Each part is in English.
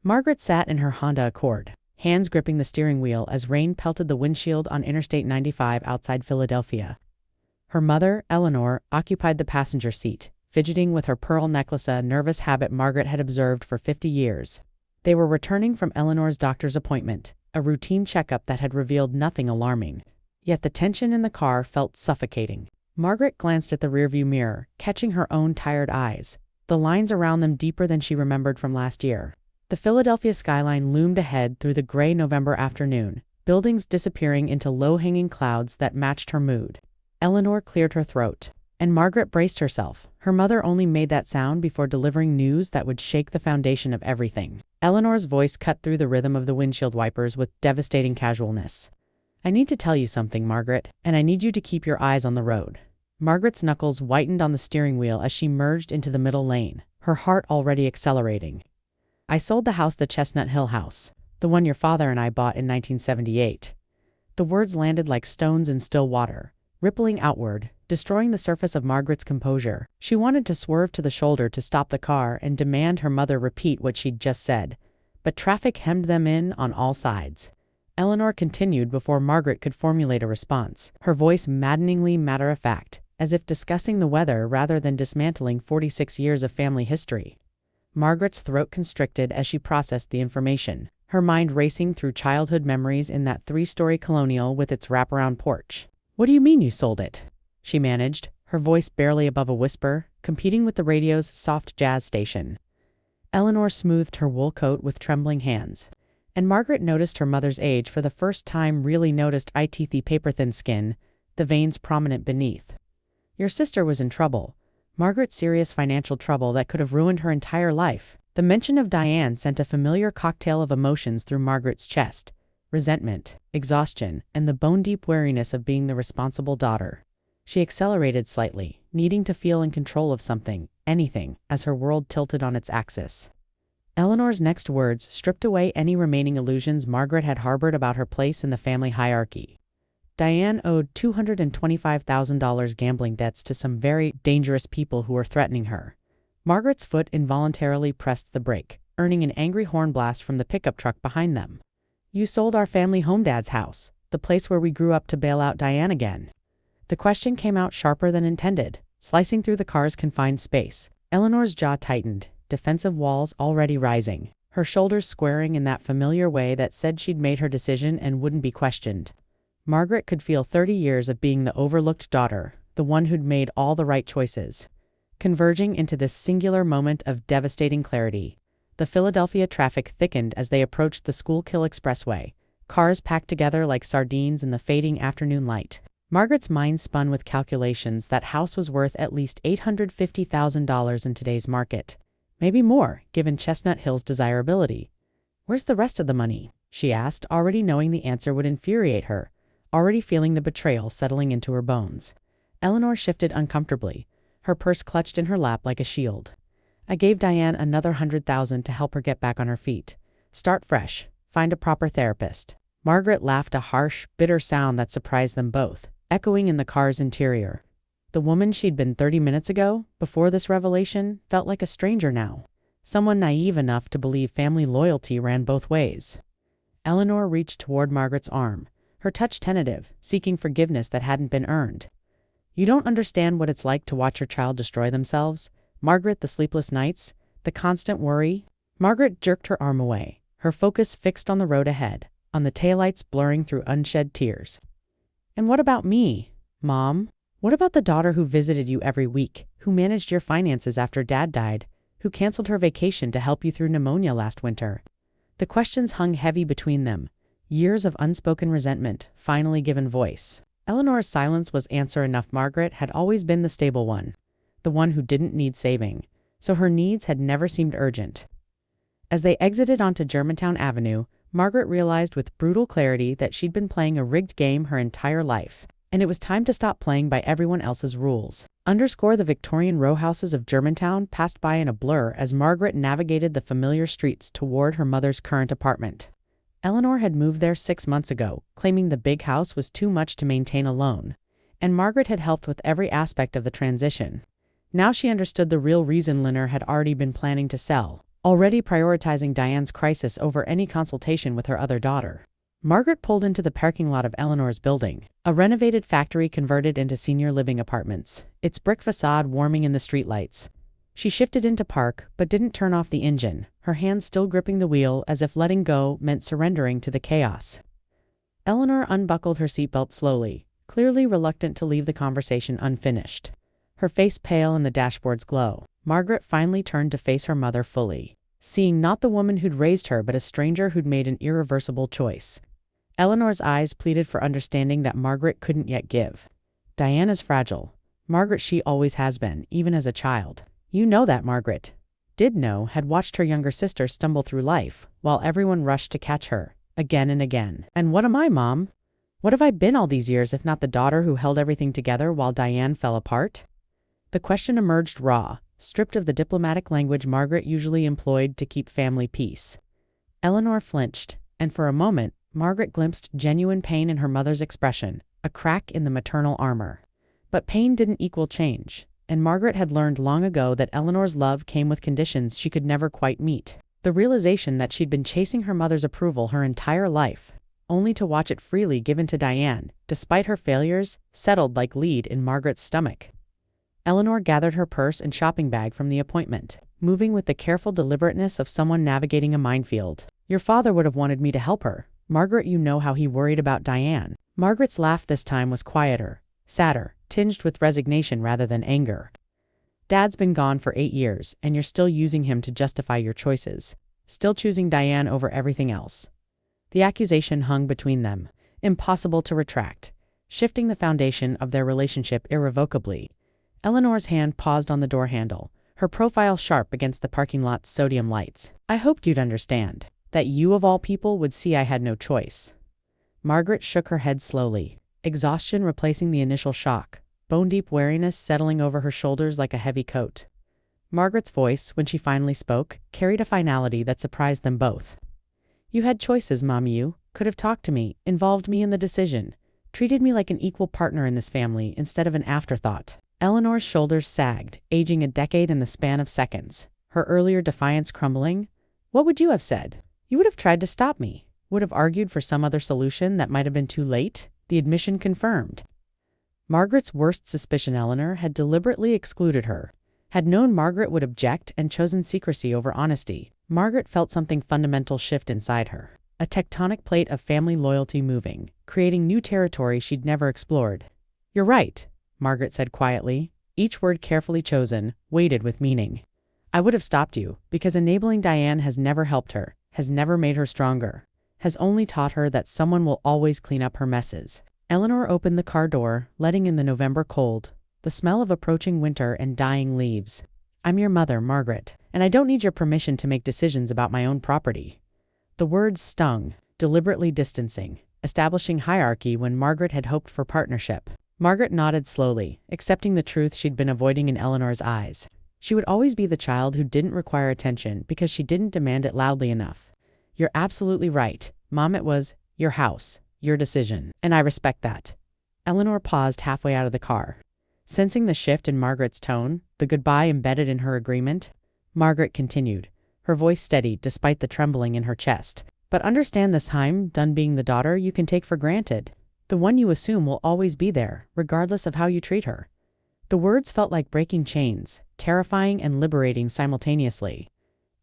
Margaret sat in her Honda Accord, hands gripping the steering wheel as rain pelted the windshield on Interstate 95 outside Philadelphia. Her mother, Eleanor, occupied the passenger seat, fidgeting with her pearl necklace, a nervous habit Margaret had observed for 50 years. They were returning from Eleanor's doctor's appointment, a routine checkup that had revealed nothing alarming. Yet the tension in the car felt suffocating. Margaret glanced at the rearview mirror, catching her own tired eyes, the lines around them deeper than she remembered from last year. The Philadelphia skyline loomed ahead through the gray November afternoon, buildings disappearing into low-hanging clouds that matched her mood. Eleanor cleared her throat, and Margaret braced herself. Her mother only made that sound before delivering news that would shake the foundation of everything. Eleanor's voice cut through the rhythm of the windshield wipers with devastating casualness. "I need to tell you something, Margaret, and I need you to keep your eyes on the road." Margaret's knuckles whitened on the steering wheel as she merged into the middle lane, her heart already accelerating. "I sold the house, the Chestnut Hill house, the one your father and I bought in 1978. The words landed like stones in still water, rippling outward, destroying the surface of Margaret's composure. She wanted to swerve to the shoulder to stop the car and demand her mother repeat what she'd just said, but traffic hemmed them in on all sides. Eleanor continued before Margaret could formulate a response, her voice maddeningly matter-of-fact, as if discussing the weather rather than dismantling 46 years of family history. Margaret's throat constricted as she processed the information, her mind racing through childhood memories in that three-story colonial with its wraparound porch. "What do you mean you sold it?" she managed, her voice barely above a whisper, competing with the radio's soft jazz station. Eleanor smoothed her wool coat with trembling hands, and Margaret noticed her mother's age for the first time, really noticed eye-teethy paper-thin skin, the veins prominent beneath. "Your sister was in trouble." Margaret's serious financial trouble that could have ruined her entire life. The mention of Diane sent a familiar cocktail of emotions through Margaret's chest: resentment, exhaustion, and the bone-deep weariness of being the responsible daughter. She accelerated slightly, needing to feel in control of something, anything, as her world tilted on its axis. Eleanor's next words stripped away any remaining illusions Margaret had harbored about her place in the family hierarchy. Diane owed $225,000 gambling debts to some very dangerous people who were threatening her. Margaret's foot involuntarily pressed the brake, earning an angry horn blast from the pickup truck behind them. "You sold our family home, Dad's house, the place where we grew up, to bail out Diane again." The question came out sharper than intended, slicing through the car's confined space. Eleanor's jaw tightened, defensive walls already rising, her shoulders squaring in that familiar way that said she'd made her decision and wouldn't be questioned. Margaret could feel 30 years of being the overlooked daughter, the one who'd made all the right choices, converging into this singular moment of devastating clarity. The Philadelphia traffic thickened as they approached the Schuylkill Expressway, cars packed together like sardines in the fading afternoon light. Margaret's mind spun with calculations. That house was worth at least $850,000 in today's market. Maybe more, given Chestnut Hill's desirability. "Where's the rest of the money?" she asked, already knowing the answer would infuriate her, already feeling the betrayal settling into her bones. Eleanor shifted uncomfortably, her purse clutched in her lap like a shield. "I gave Diane another $100,000 to help her get back on her feet. Start fresh, find a proper therapist." Margaret laughed, a harsh, bitter sound that surprised them both, echoing in the car's interior. The woman she'd been 30 minutes ago, before this revelation, felt like a stranger now, someone naive enough to believe family loyalty ran both ways. Eleanor reached toward Margaret's arm, her touch tentative, seeking forgiveness that hadn't been earned. "You don't understand what it's like to watch your child destroy themselves, Margaret, the sleepless nights, the constant worry." Margaret jerked her arm away, her focus fixed on the road ahead, on the taillights blurring through unshed tears. "And what about me, Mom? What about the daughter who visited you every week, who managed your finances after Dad died, who canceled her vacation to help you through pneumonia last winter?" The questions hung heavy between them, years of unspoken resentment finally given voice. Eleanor's silence was answer enough. Margaret had always been the stable one, the one who didn't need saving, so her needs had never seemed urgent. As they exited onto Germantown Avenue, Margaret realized with brutal clarity that she'd been playing a rigged game her entire life, and it was time to stop playing by everyone else's rules. The Victorian row houses of Germantown passed by in a blur as Margaret navigated the familiar streets toward her mother's current apartment. Eleanor had moved there 6 months ago, claiming the big house was too much to maintain alone, and Margaret had helped with every aspect of the transition. Now she understood the real reason Linner had already been planning to sell, already prioritizing Diane's crisis over any consultation with her other daughter. Margaret pulled into the parking lot of Eleanor's building, a renovated factory converted into senior living apartments, its brick facade warming in the streetlights. She shifted into park, but didn't turn off the engine, her hands still gripping the wheel as if letting go meant surrendering to the chaos. Eleanor unbuckled her seatbelt slowly, clearly reluctant to leave the conversation unfinished. Her face pale in the dashboard's glow, Margaret finally turned to face her mother fully, seeing not the woman who'd raised her but a stranger who'd made an irreversible choice. Eleanor's eyes pleaded for understanding that Margaret couldn't yet give. Diane is fragile. Margaret, she always has been, even as a child. You know that, Margaret. Did know, had watched her younger sister stumble through life, while everyone rushed to catch her, again and again. And what am I, Mom? What have I been all these years if not the daughter who held everything together while Diane fell apart? The question emerged raw, stripped of the diplomatic language Margaret usually employed to keep family peace. Eleanor flinched, and for a moment, Margaret glimpsed genuine pain in her mother's expression, a crack in the maternal armor. But pain didn't equal change, and Margaret had learned long ago that Eleanor's love came with conditions she could never quite meet. The realization that she'd been chasing her mother's approval her entire life, only to watch it freely given to Diane, despite her failures, settled like lead in Margaret's stomach. Eleanor gathered her purse and shopping bag from the appointment, moving with the careful deliberateness of someone navigating a minefield. Your father would have wanted me to help her. Margaret, you know how he worried about Diane. Margaret's laugh this time was quieter, sadder, tinged with resignation rather than anger. Dad's been gone for 8 years, and you're still using him to justify your choices, still choosing Diane over everything else. The accusation hung between them, impossible to retract, shifting the foundation of their relationship irrevocably. Eleanor's hand paused on the door handle, her profile sharp against the parking lot's sodium lights. I hoped you'd understand. That you of all people would see I had no choice. Margaret shook her head slowly, exhaustion replacing the initial shock, bone-deep weariness settling over her shoulders like a heavy coat. Margaret's voice, when she finally spoke, carried a finality that surprised them both. You had choices, Mom. You could have talked to me, involved me in the decision, treated me like an equal partner in this family instead of an afterthought. Eleanor's shoulders sagged, aging a decade in the span of seconds, her earlier defiance crumbling. What would you have said? You would have tried to stop me, would have argued for some other solution that might have been too late, the admission confirmed. Margaret's worst suspicion, Eleanor had deliberately excluded her, had known Margaret would object and chosen secrecy over honesty. Margaret felt something fundamental shift inside her, a tectonic plate of family loyalty moving, creating new territory she'd never explored. You're right, Margaret said quietly, each word carefully chosen, weighted with meaning. I would have stopped you, because enabling Diane has never helped her, has never made her stronger, has only taught her that someone will always clean up her messes. Eleanor opened the car door, letting in the November cold, the smell of approaching winter and dying leaves. I'm your mother, Margaret, and I don't need your permission to make decisions about my own property. The words stung, deliberately distancing, establishing hierarchy when Margaret had hoped for partnership. Margaret nodded slowly, accepting the truth she'd been avoiding in Eleanor's eyes. She would always be the child who didn't require attention because she didn't demand it loudly enough. You're absolutely right, Mom. It was your house, your decision, and I respect that. Eleanor paused halfway out of the car. Sensing the shift in Margaret's tone, the goodbye embedded in her agreement, Margaret continued, her voice steady despite the trembling in her chest. But understand this time, done being the daughter you can take for granted. The one you assume will always be there, regardless of how you treat her. The words felt like breaking chains, terrifying and liberating simultaneously.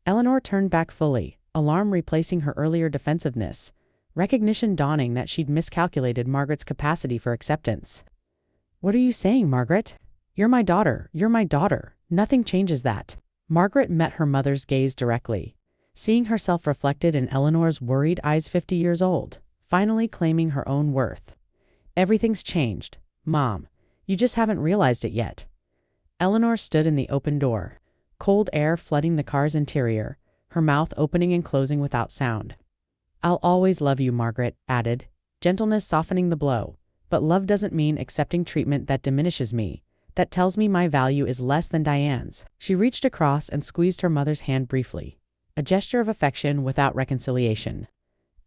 Eleanor turned back fully, alarm replacing her earlier defensiveness, recognition dawning that she'd miscalculated Margaret's capacity for acceptance. What are you saying, Margaret? You're my daughter. Nothing changes that. Margaret met her mother's gaze directly, seeing herself reflected in Eleanor's worried eyes 50 years old, finally claiming her own worth. Everything's changed, Mom. You just haven't realized it yet. Eleanor stood in the open door, cold air flooding the car's interior, her mouth opening and closing without sound. I'll always love you, Margaret added, gentleness softening the blow. But love doesn't mean accepting treatment that diminishes me, that tells me my value is less than Diane's. She reached across and squeezed her mother's hand briefly, a gesture of affection without reconciliation.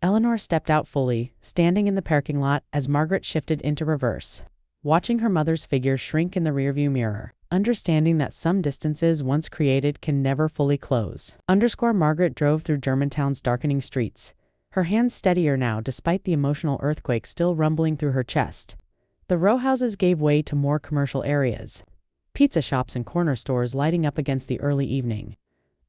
Eleanor stepped out fully, standing in the parking lot as Margaret shifted into reverse, watching her mother's figure shrink in the rearview mirror, understanding that some distances once created can never fully close. Margaret drove through Germantown's darkening streets, her hands steadier now despite the emotional earthquake still rumbling through her chest. The row houses gave way to more commercial areas, pizza shops and corner stores lighting up against the early evening.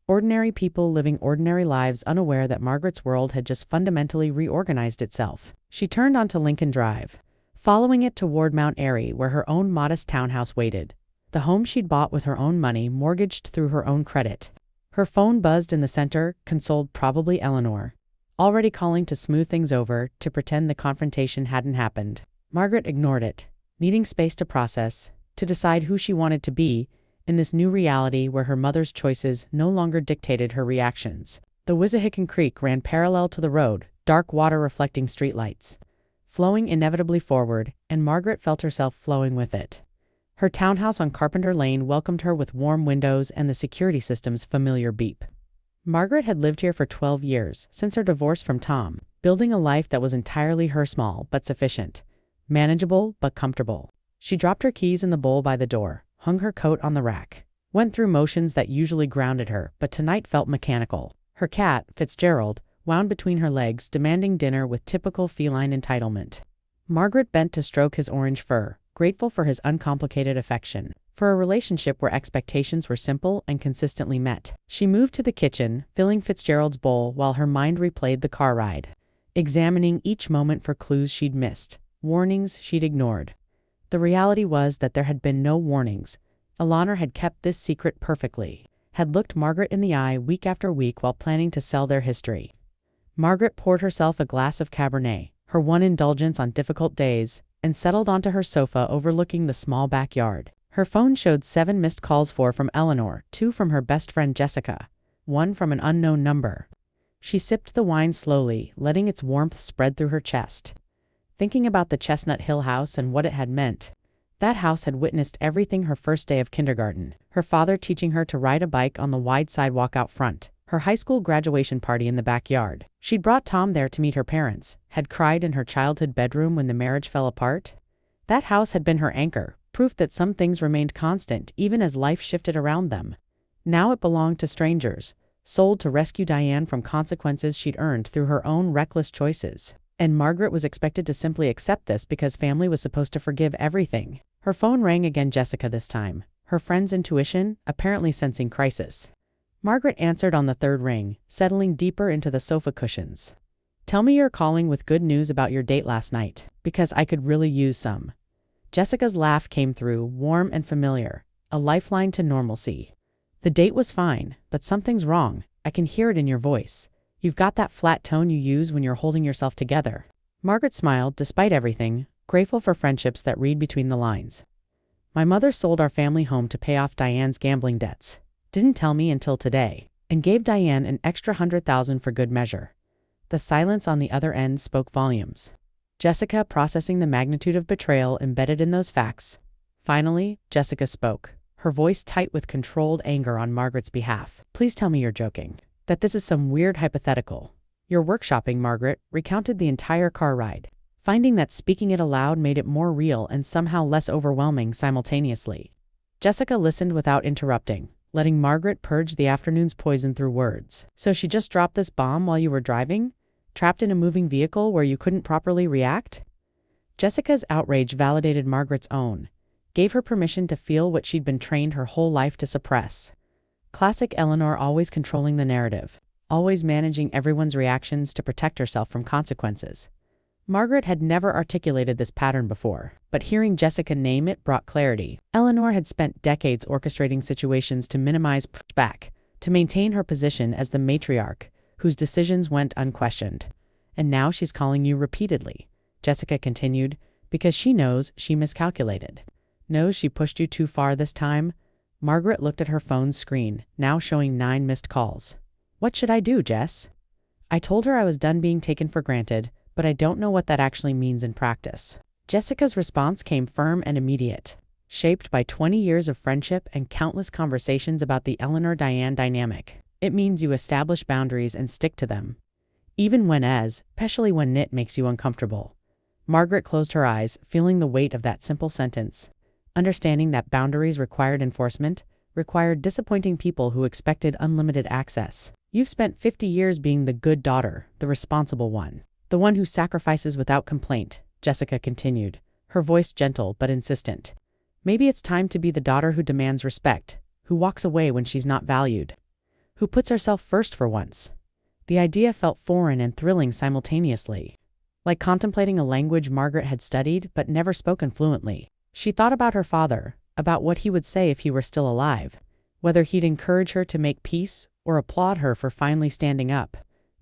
Ordinary people living ordinary lives, unaware that Margaret's world had just fundamentally reorganized itself. She turned onto Lincoln Drive, following it toward Mount Airy, where her own modest townhouse waited. The home she'd bought with her own money, mortgaged through her own credit. Her phone buzzed in the center, consoled probably Eleanor, already calling to smooth things over, to pretend the confrontation hadn't happened. Margaret ignored it, needing space to process, to decide who she wanted to be in this new reality where her mother's choices no longer dictated her reactions. The Wissahickon Creek ran parallel to the road, dark water reflecting streetlights, flowing inevitably forward, and Margaret felt herself flowing with it. Her townhouse on Carpenter Lane welcomed her with warm windows and the security system's familiar beep. Margaret had lived here for 12 years, since her divorce from Tom, building a life that was entirely her, small but sufficient, manageable but comfortable. She dropped her keys in the bowl by the door, hung her coat on the rack, went through motions that usually grounded her, but tonight felt mechanical. Her cat, Fitzgerald, wound between her legs, demanding dinner with typical feline entitlement. Margaret bent to stroke his orange fur, grateful for his uncomplicated affection, for a relationship where expectations were simple and consistently met. She moved to the kitchen, filling Fitzgerald's bowl while her mind replayed the car ride, examining each moment for clues she'd missed, warnings she'd ignored. The reality was that there had been no warnings. Eleanor had kept this secret perfectly, had looked Margaret in the eye week after week while planning to sell their history. Margaret poured herself a glass of Cabernet, her one indulgence on difficult days, and settled onto her sofa overlooking the small backyard. Her phone showed 7 missed calls, 4 from Eleanor, 2 from her best friend Jessica, 1 from an unknown number. She sipped the wine slowly, letting its warmth spread through her chest, thinking about the Chestnut Hill house and what it had meant. That house had witnessed everything: her first day of kindergarten, her father teaching her to ride a bike on the wide sidewalk out front, her high school graduation party in the backyard. She'd brought Tom there to meet her parents, had cried in her childhood bedroom when the marriage fell apart. That house had been her anchor, proof that some things remained constant even as life shifted around them. Now it belonged to strangers, sold to rescue Diane from consequences she'd earned through her own reckless choices. And Margaret was expected to simply accept this because family was supposed to forgive everything. Her phone rang again, Jessica this time, her friend's intuition apparently sensing crisis. Margaret answered on the 3rd ring, settling deeper into the sofa cushions. "Tell me you're calling with good news about your date last night, because I could really use some." Jessica's laugh came through, warm and familiar, a lifeline to normalcy. "The date was fine, but something's wrong. I can hear it in your voice. You've got that flat tone you use when you're holding yourself together." Margaret smiled, despite everything, grateful for friendships that read between the lines. "My mother sold our family home to pay off Diane's gambling debts. Didn't tell me until today, and gave Diane an extra $100,000 for good measure." The silence on the other end spoke volumes. Jessica processing the magnitude of betrayal embedded in those facts. Finally, Jessica spoke, her voice tight with controlled anger on Margaret's behalf. "Please tell me you're joking. That this is some weird hypothetical." "You're workshopping," Margaret recounted the entire car ride, finding that speaking it aloud made it more real and somehow less overwhelming simultaneously. Jessica listened without interrupting, letting Margaret purge the afternoon's poison through words. "So she just dropped this bomb while you were driving? Trapped in a moving vehicle where you couldn't properly react?" Jessica's outrage validated Margaret's own, gave her permission to feel what she'd been trained her whole life to suppress. Classic Eleanor, always controlling the narrative, always managing everyone's reactions to protect herself from consequences. Margaret had never articulated this pattern before, but hearing Jessica name it brought clarity. Eleanor had spent decades orchestrating situations to minimize pushback, to maintain her position as the matriarch, whose decisions went unquestioned. "And now she's calling you repeatedly," Jessica continued, "because she knows she miscalculated. Knows she pushed you too far this time." Margaret looked at her phone's screen, now showing 9 missed calls. "What should I do, Jess?" "I told her I was done being taken for granted, but I don't know what that actually means in practice." Jessica's response came firm and immediate, shaped by 20 years of friendship and countless conversations about the Eleanor-Diane dynamic. "It means you establish boundaries and stick to them, even when, especially when it makes you uncomfortable." Margaret closed her eyes, feeling the weight of that simple sentence. understanding that boundaries required enforcement, required disappointing people who expected unlimited access. You've spent 50 years being the good daughter, the responsible one, the one who sacrifices without complaint, Jessica continued, her voice gentle but insistent. Maybe it's time to be the daughter who demands respect, who walks away when she's not valued, who puts herself first for once. The idea felt foreign and thrilling simultaneously, like contemplating a language Margaret had studied but never spoken fluently. She thought about her father, about what he would say if he were still alive, whether he'd encourage her to make peace or applaud her for finally standing up.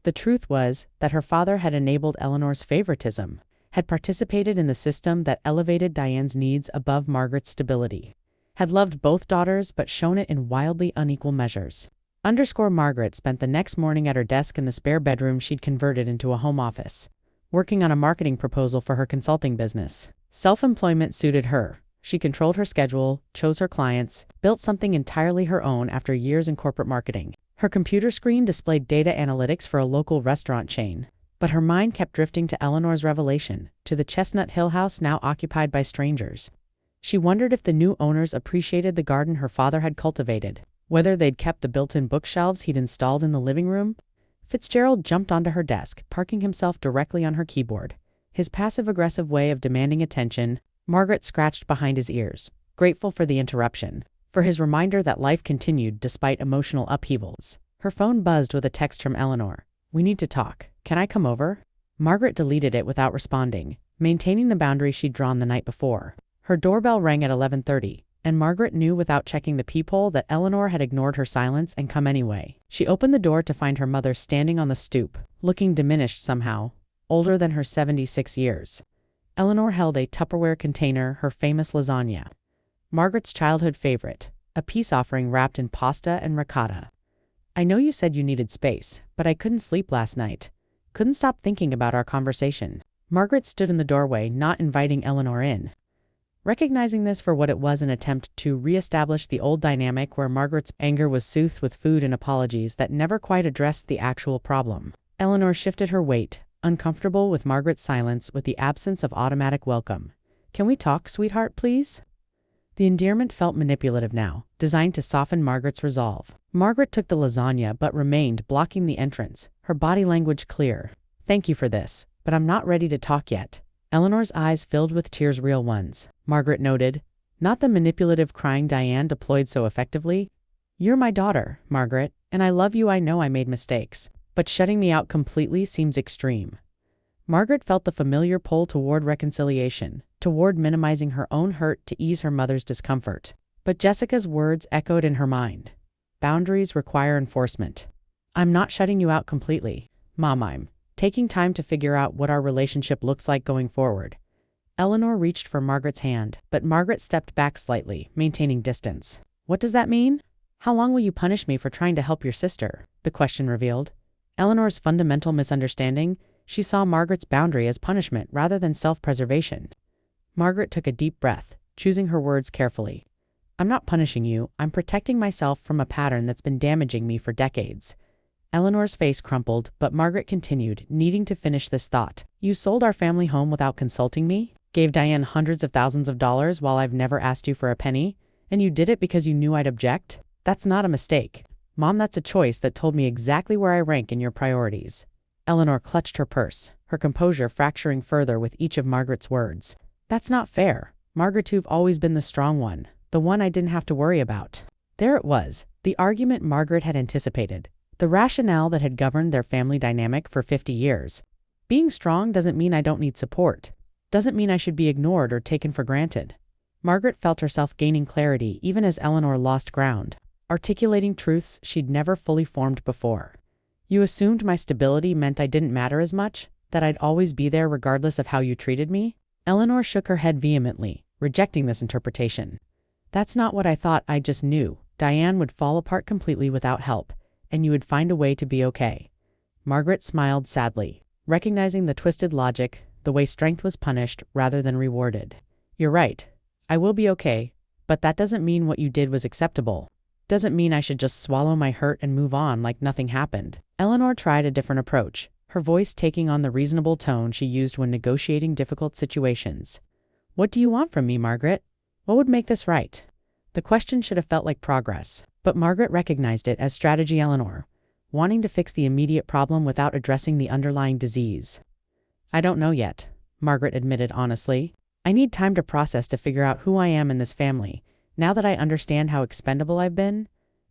The truth was that her father had enabled Eleanor's favoritism, had participated in the system that elevated Diane's needs above Margaret's stability, had loved both daughters but shown it in wildly unequal measures. Margaret spent the next morning at her desk in the spare bedroom she'd converted into a home office, working on a marketing proposal for her consulting business. Self-employment suited her. She controlled her schedule, chose her clients, built something entirely her own after years in corporate marketing. Her computer screen displayed data analytics for a local restaurant chain, but her mind kept drifting to Eleanor's revelation, to the Chestnut Hill house now occupied by strangers. She wondered if the new owners appreciated the garden her father had cultivated, whether they'd kept the built-in bookshelves he'd installed in the living room. Fitzgerald jumped onto her desk, parking himself directly on her keyboard. His passive-aggressive way of demanding attention. Margaret scratched behind his ears, grateful for the interruption, for his reminder that life continued despite emotional upheavals. Her phone buzzed with a text from Eleanor. "We need to talk. Can I come over?" Margaret deleted it without responding, maintaining the boundary she'd drawn the night before. Her doorbell rang at 11:30, and Margaret knew without checking the peephole that Eleanor had ignored her silence and come anyway. She opened the door to find her mother standing on the stoop, looking diminished somehow, older than her 76 years. Eleanor held a Tupperware container, her famous lasagna, Margaret's childhood favorite, a peace offering wrapped in pasta and ricotta. "I know you said you needed space, but I couldn't sleep last night. Couldn't stop thinking about our conversation." Margaret stood in the doorway, not inviting Eleanor in, recognizing this for what it was, an attempt to re-establish the old dynamic where Margaret's anger was soothed with food and apologies that never quite addressed the actual problem. Eleanor shifted her weight, uncomfortable with Margaret's silence, with the absence of automatic welcome. "Can we talk, sweetheart, please?" The endearment felt manipulative now, designed to soften Margaret's resolve. Margaret took the lasagna but remained, blocking the entrance, her body language clear. "Thank you for this, but I'm not ready to talk yet." Eleanor's eyes filled with tears, real ones, Margaret noted, not the manipulative crying Diane deployed so effectively. "You're my daughter, Margaret, and I love you. I know I made mistakes, but shutting me out completely seems extreme." Margaret felt the familiar pull toward reconciliation, toward minimizing her own hurt to ease her mother's discomfort. But Jessica's words echoed in her mind. "Boundaries require enforcement. I'm not shutting you out completely, Mom. I'm taking time to figure out what our relationship looks like going forward." Eleanor reached for Margaret's hand, but Margaret stepped back slightly, maintaining distance. "What does that mean? How long will you punish me for trying to help your sister?" the question revealed. Eleanor's fundamental misunderstanding: she saw Margaret's boundary as punishment rather than self-preservation. Margaret took a deep breath, choosing her words carefully. "I'm not punishing you, I'm protecting myself from a pattern that's been damaging me for decades." Eleanor's face crumpled, but Margaret continued, needing to finish this thought. "You sold our family home without consulting me, gave Diane hundreds of thousands of dollars while I've never asked you for a penny, and you did it because you knew I'd object? That's not a mistake, Mom, that's a choice that told me exactly where I rank in your priorities." Eleanor clutched her purse, her composure fracturing further with each of Margaret's words. "That's not fair. Margaret, you've always been the strong one, the one I didn't have to worry about." There it was, the argument Margaret had anticipated, the rationale that had governed their family dynamic for 50 years. Being strong doesn't mean I don't need support, doesn't mean I should be ignored or taken for granted. Margaret felt herself gaining clarity even as Eleanor lost ground, articulating truths she'd never fully formed before. "You assumed my stability meant I didn't matter as much, that I'd always be there regardless of how you treated me?" Eleanor shook her head vehemently, rejecting this interpretation. "That's not what I thought. I just knew Diane would fall apart completely without help, and you would find a way to be okay." Margaret smiled sadly, recognizing the twisted logic, the way strength was punished rather than rewarded. "You're right. I will be okay, but that doesn't mean what you did was acceptable. Doesn't mean I should just swallow my hurt and move on like nothing happened." Eleanor tried a different approach, her voice taking on the reasonable tone she used when negotiating difficult situations. "What do you want from me, Margaret? What would make this right? The question should have felt like progress, but Margaret recognized it as strategy. Eleanor, wanting to fix the immediate problem without addressing the underlying disease. I don't know yet, Margaret admitted honestly. I need time to process to figure out who I am in this family, now that I understand how expendable I've been.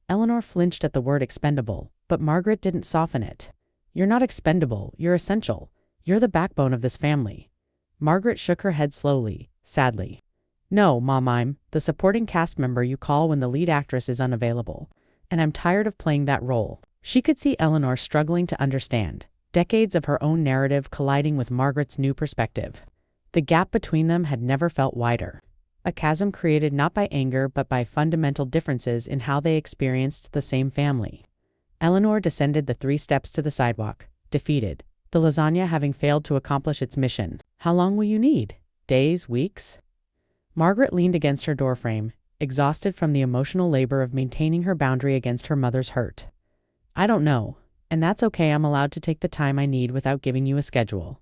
Eleanor flinched at the word expendable, but Margaret didn't soften it. You're not expendable, you're essential. You're the backbone of this family. Margaret shook her head slowly, sadly. No, Mom, I'm the supporting cast member you call when the lead actress is unavailable, and I'm tired of playing that role. She could see Eleanor struggling to understand, decades of her own narrative colliding with Margaret's new perspective. The gap between them had never felt wider. A chasm created not by anger but by fundamental differences in how they experienced the same family. Eleanor descended the 3 steps to the sidewalk, defeated, the lasagna having failed to accomplish its mission. How long will you need? Days, weeks? Margaret leaned against her doorframe, exhausted from the emotional labor of maintaining her boundary against her mother's hurt. I don't know, and that's okay. I'm allowed to take the time I need without giving you a schedule.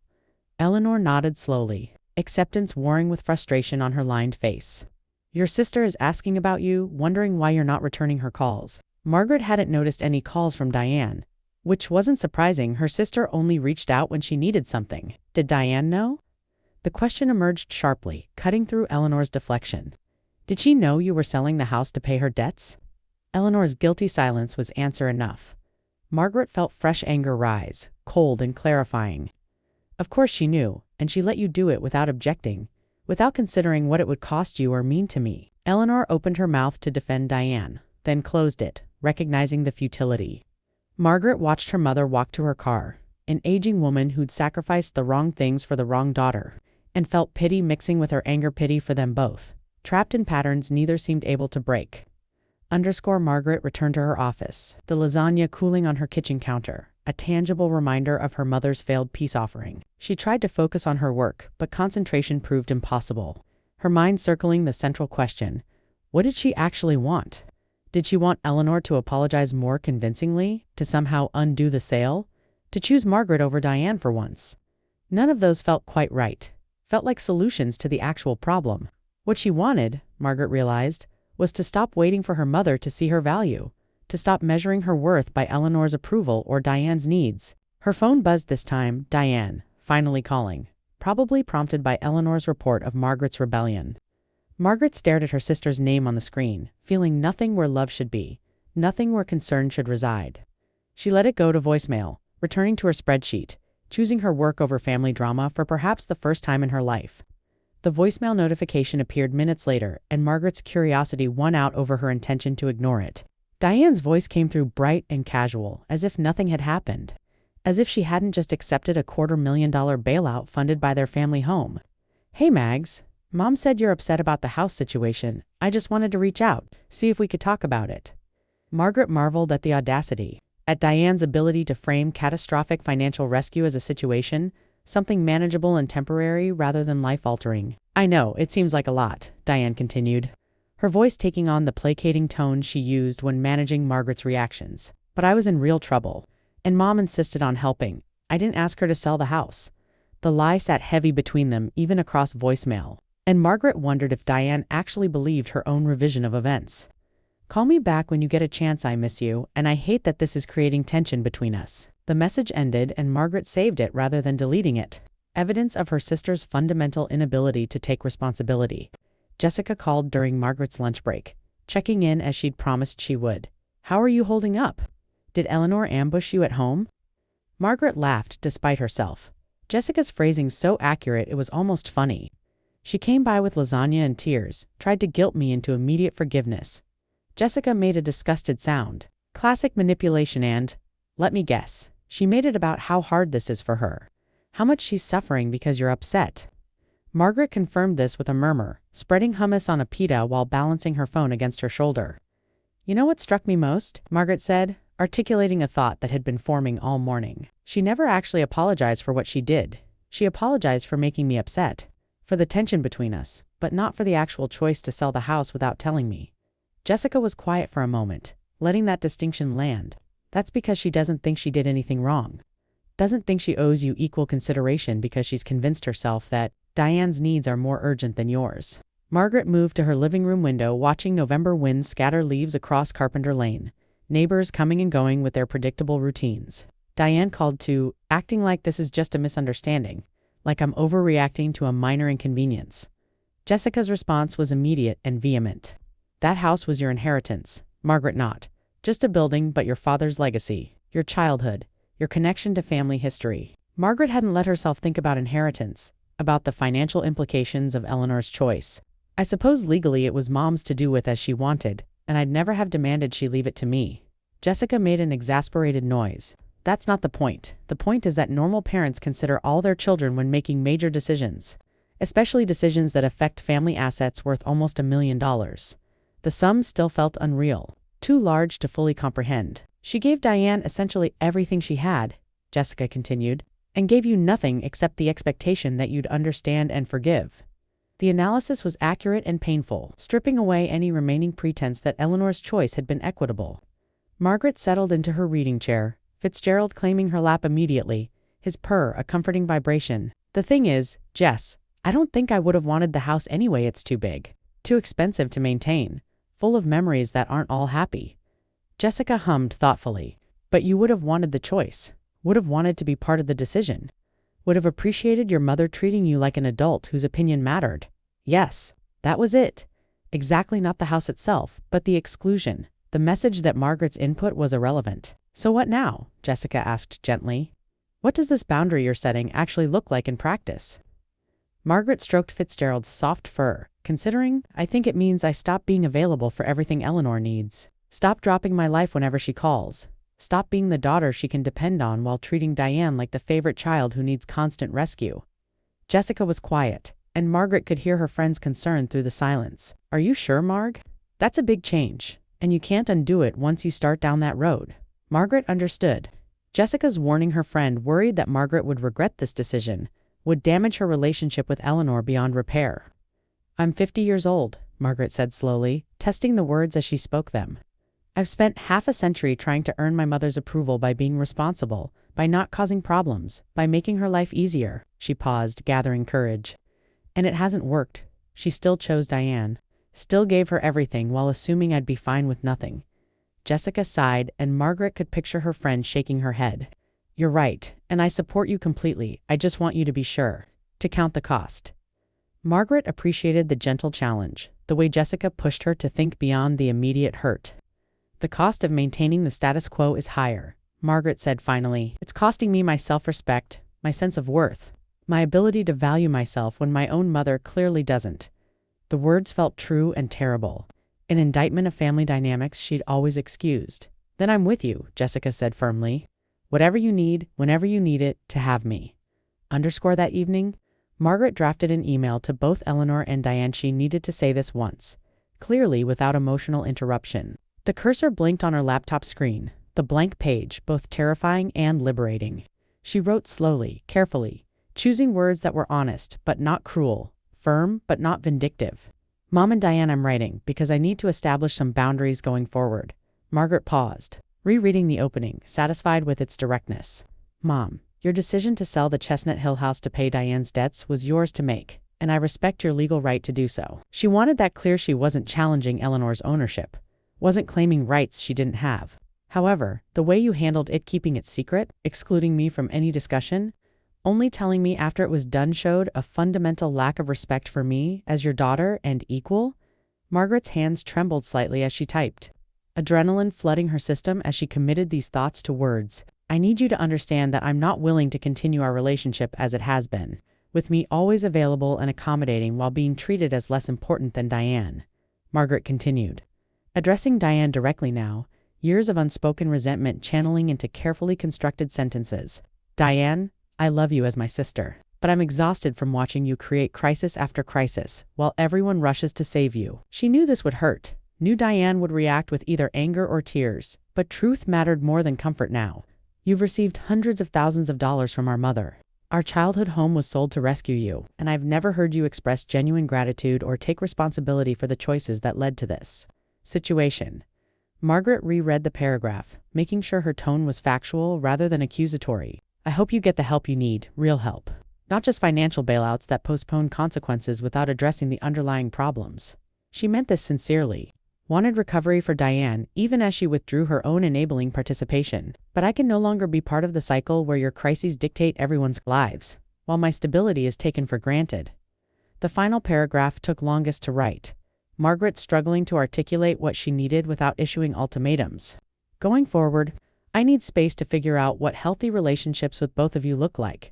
Eleanor nodded slowly, acceptance warring with frustration on her lined face. Your sister is asking about you, wondering why you're not returning her calls. Margaret hadn't noticed any calls from Diane, which wasn't surprising. Her sister only reached out when she needed something. Did Diane know? The question emerged sharply, cutting through Eleanor's deflection. Did she know you were selling the house to pay her debts? Eleanor's guilty silence was answer enough. Margaret felt fresh anger rise, cold and clarifying. Of course she knew, and she let you do it without objecting, without considering what it would cost you or mean to me. Eleanor opened her mouth to defend Diane, then closed it, recognizing the futility. Margaret watched her mother walk to her car, an aging woman who'd sacrificed the wrong things for the wrong daughter, and felt pity mixing with her anger, pity for them both, trapped in patterns neither seemed able to break. Margaret returned to her office, the lasagna cooling on her kitchen counter, a tangible reminder of her mother's failed peace offering. She tried to focus on her work, but concentration proved impossible. Her mind circling the central question, what did she actually want? Did she want Eleanor to apologize more convincingly, to somehow undo the sale? To choose Margaret over Diane for once? None of those felt quite right. Felt like solutions to the actual problem. What she wanted, Margaret realized, was to stop waiting for her mother to see her value, to stop measuring her worth by Eleanor's approval or Diane's needs. Her phone buzzed this time, Diane, finally calling, probably prompted by Eleanor's report of Margaret's rebellion. Margaret stared at her sister's name on the screen, feeling nothing where love should be, nothing where concern should reside. She let it go to voicemail, returning to her spreadsheet, choosing her work over family drama for perhaps the first time in her life. The voicemail notification appeared minutes later, and Margaret's curiosity won out over her intention to ignore it. Diane's voice came through bright and casual, as if nothing had happened, as if she hadn't just accepted a $250,000 bailout funded by their family home. Hey Mags, Mom said you're upset about the house situation. I just wanted to reach out, see if we could talk about it. Margaret marveled at the audacity, at Diane's ability to frame catastrophic financial rescue as a situation, something manageable and temporary rather than life-altering. I know, it seems like a lot, Diane continued, her voice taking on the placating tone she used when managing Margaret's reactions. But I was in real trouble, and Mom insisted on helping. I didn't ask her to sell the house. The lie sat heavy between them, even across voicemail, and Margaret wondered if Diane actually believed her own revision of events. Call me back when you get a chance. I miss you, and I hate that this is creating tension between us. The message ended, and Margaret saved it rather than deleting it. Evidence of her sister's fundamental inability to take responsibility. Jessica called during Margaret's lunch break, checking in as she'd promised she would. How are you holding up? Did Eleanor ambush you at home? Margaret laughed despite herself. Jessica's phrasing so accurate it was almost funny. She came by with lasagna and tears, tried to guilt me into immediate forgiveness. Jessica made a disgusted sound. Classic manipulation and, let me guess, she made it about how hard this is for her. How much she's suffering because you're upset. Margaret confirmed this with a murmur, spreading hummus on a pita while balancing her phone against her shoulder. You know what struck me most? Margaret said, articulating a thought that had been forming all morning. She never actually apologized for what she did. She apologized for making me upset, for the tension between us, but not for the actual choice to sell the house without telling me. Jessica was quiet for a moment, letting that distinction land. That's because she doesn't think she did anything wrong. Doesn't think she owes you equal consideration because she's convinced herself that Diane's needs are more urgent than yours. Margaret moved to her living room window, watching November winds scatter leaves across Carpenter Lane, neighbors coming and going with their predictable routines. Diane called too, acting like this is just a misunderstanding, like I'm overreacting to a minor inconvenience. Jessica's response was immediate and vehement. That house was your inheritance, Margaret, not just a building, but your father's legacy, your childhood, your connection to family history. Margaret hadn't let herself think about inheritance, about the financial implications of Eleanor's choice. I suppose legally it was Mom's to do with as she wanted, and I'd never have demanded she leave it to me. Jessica made an exasperated noise. That's not the point. The point is that normal parents consider all their children when making major decisions, especially decisions that affect family assets worth almost $1 million. The sum still felt unreal, too large to fully comprehend. She gave Diane essentially everything she had, Jessica continued, and gave you nothing except the expectation that you'd understand and forgive. The analysis was accurate and painful, stripping away any remaining pretense that Eleanor's choice had been equitable. Margaret settled into her reading chair, Fitzgerald claiming her lap immediately, his purr a comforting vibration. The thing is, Jess, I don't think I would have wanted the house anyway. It's too big, too expensive to maintain, full of memories that aren't all happy. Jessica hummed thoughtfully. But you would have wanted the choice, would have wanted to be part of the decision, would have appreciated your mother treating you like an adult whose opinion mattered. Yes, that was it. Exactly, not the house itself, but the exclusion, the message that Margaret's input was irrelevant. So what now? Jessica asked gently. What does this boundary you're setting actually look like in practice? Margaret stroked Fitzgerald's soft fur, considering. I think it means I stop being available for everything Eleanor needs. Stop dropping my life whenever she calls. Stop being the daughter she can depend on while treating Diane like the favorite child who needs constant rescue. Jessica was quiet, and Margaret could hear her friend's concern through the silence. Are you sure, Marg? That's a big change, and you can't undo it once you start down that road. Margaret understood. Jessica's warning her friend worried that Margaret would regret this decision, would damage her relationship with Eleanor beyond repair. I'm 50 years old, Margaret said slowly, testing the words as she spoke them. I've spent half a century trying to earn my mother's approval by being responsible, by not causing problems, by making her life easier. She paused, gathering courage. And it hasn't worked. She still chose Diane, still gave her everything while assuming I'd be fine with nothing. Jessica sighed, and Margaret could picture her friend shaking her head. You're right, and I support you completely. I just want you to be sure to count the cost. Margaret appreciated the gentle challenge, the way Jessica pushed her to think beyond the immediate hurt. The cost of maintaining the status quo is higher, Margaret said finally. It's costing me my self-respect, my sense of worth, my ability to value myself when my own mother clearly doesn't. The words felt true and terrible, an indictment of family dynamics she'd always excused. Then I'm with you, Jessica said firmly. Whatever you need, whenever you need it, to have me. Underscore that evening, Margaret drafted an email to both Eleanor and Diane. She needed to say this once, clearly without emotional interruption. The cursor blinked on her laptop screen, the blank page, both terrifying and liberating. She wrote slowly, carefully, choosing words that were honest but not cruel, firm but not vindictive. Mom and Diane, I'm writing because I need to establish some boundaries going forward. Margaret paused, rereading the opening, satisfied with its directness. Mom, your decision to sell the Chestnut Hill house to pay Diane's debts was yours to make, and I respect your legal right to do so. She wanted that clear. She wasn't challenging Eleanor's ownership, wasn't claiming rights she didn't have. However, the way you handled it, keeping it secret, excluding me from any discussion, only telling me after it was done, showed a fundamental lack of respect for me as your daughter and equal. Margaret's hands trembled slightly as she typed, adrenaline flooding her system as she committed these thoughts to words. I need you to understand that I'm not willing to continue our relationship as it has been, with me always available and accommodating while being treated as less important than Diane. Margaret continued, addressing Diane directly now, years of unspoken resentment channeling into carefully constructed sentences. Diane, I love you as my sister, but I'm exhausted from watching you create crisis after crisis while everyone rushes to save you. She knew this would hurt, knew Diane would react with either anger or tears, but truth mattered more than comfort now. You've received hundreds of thousands of dollars from our mother. Our childhood home was sold to rescue you, and I've never heard you express genuine gratitude or take responsibility for the choices that led to this situation. Margaret reread the paragraph, making sure her tone was factual rather than accusatory. I hope you get the help you need, real help. not just financial bailouts that postpone consequences without addressing the underlying problems. She meant this sincerely. Wanted recovery for Diane, even as she withdrew her own enabling participation. But I can no longer be part of the cycle where your crises dictate everyone's lives, while my stability is taken for granted. The final paragraph took longest to write. Margaret struggling to articulate what she needed without issuing ultimatums. Going forward, I need space to figure out what healthy relationships with both of you look like.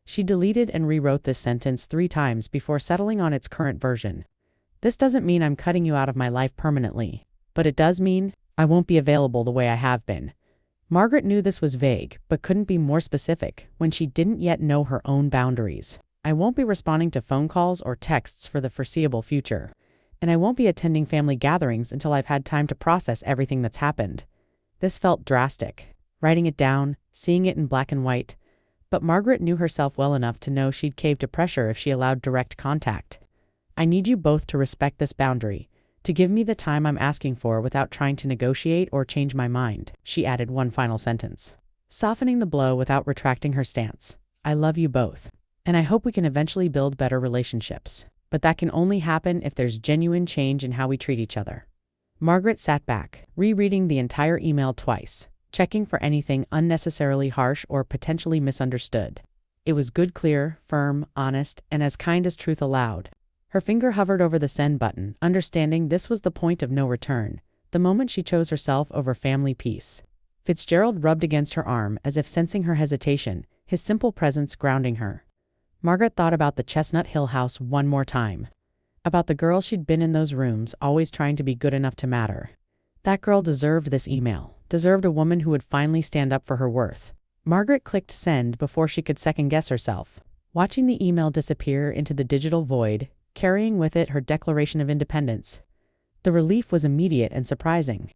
She deleted and rewrote this sentence 3 times before settling on its current version. This doesn't mean I'm cutting you out of my life permanently, but it does mean I won't be available the way I have been. Margaret knew this was vague, but couldn't be more specific when she didn't yet know her own boundaries. I won't be responding to phone calls or texts for the foreseeable future, and I won't be attending family gatherings until I've had time to process everything that's happened. This felt drastic, writing it down, seeing it in black and white, but Margaret knew herself well enough to know she'd cave to pressure if she allowed direct contact. I need you both to respect this boundary, to give me the time I'm asking for without trying to negotiate or change my mind, she added one final sentence, softening the blow without retracting her stance. I love you both, and I hope we can eventually build better relationships, but that can only happen if there's genuine change in how we treat each other. Margaret sat back, rereading the entire email twice, checking for anything unnecessarily harsh or potentially misunderstood. It was good, clear, firm, honest, and as kind as truth allowed. Her finger hovered over the send button, understanding this was the point of no return, the moment she chose herself over family peace. Fitzgerald rubbed against her arm as if sensing her hesitation, his simple presence grounding her. Margaret thought about the Chestnut Hill house one more time. About the girl she'd been in those rooms, always trying to be good enough to matter. That girl deserved this email, deserved a woman who would finally stand up for her worth. Margaret clicked send before she could second-guess herself, watching the email disappear into the digital void, carrying with it her declaration of independence. The relief was immediate and surprising.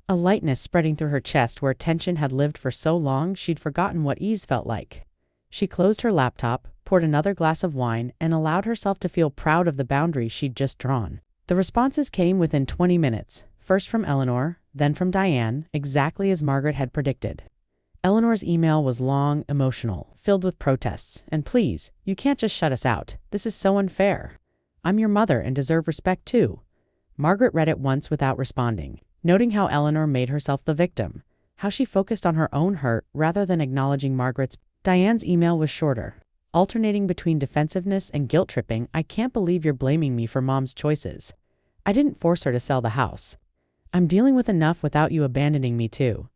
A lightness spreading through her chest where tension had lived for so long she'd forgotten what ease felt like. She closed her laptop, poured another glass of wine, and allowed herself to feel proud of the boundaries she'd just drawn. The responses came within 20 minutes, first from Eleanor, then from Diane, exactly as Margaret had predicted. Eleanor's email was long, emotional, filled with protests, and please, you can't just shut us out. This is so unfair. I'm your mother and deserve respect too. Margaret read it once without responding, noting how Eleanor made herself the victim, how she focused on her own hurt rather than acknowledging Margaret's. Diane's email was shorter, alternating between defensiveness and guilt-tripping. I can't believe you're blaming me for Mom's choices. I didn't force her to sell the house. I'm dealing with enough without you abandoning me too.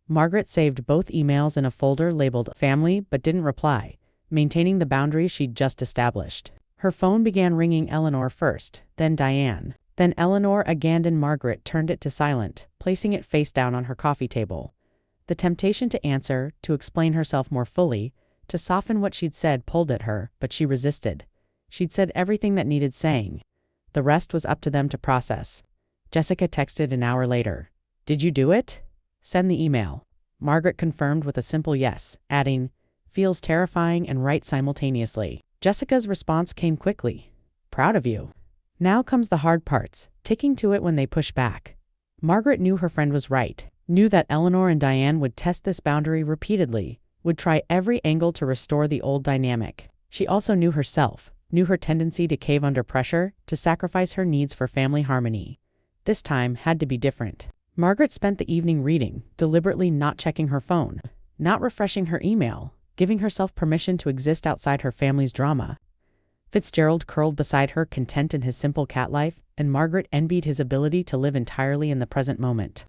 Margaret saved both emails in a folder labeled Family but didn't reply, maintaining the boundaries she'd just established. Her phone began ringing, Eleanor first, then Diane. Then Eleanor again, and Margaret turned it to silent, placing it face down on her coffee table. The temptation to answer, to explain herself more fully, to soften what she'd said pulled at her, but she resisted. She'd said everything that needed saying. The rest was up to them to process. Jessica texted an hour later. Did you do it? Send the email. Margaret confirmed with a simple yes, adding, feels terrifying and right simultaneously. Jessica's response came quickly. Proud of you. Now comes the hard parts, ticking to it when they push back. Margaret knew her friend was right, knew that Eleanor and Diane would test this boundary repeatedly, would try every angle to restore the old dynamic. She also knew herself, knew her tendency to cave under pressure, to sacrifice her needs for family harmony. This time had to be different. Margaret spent the evening reading, deliberately not checking her phone, not refreshing her email, giving herself permission to exist outside her family's drama. Fitzgerald curled beside her, content in his simple cat life, and Margaret envied his ability to live entirely in the present moment.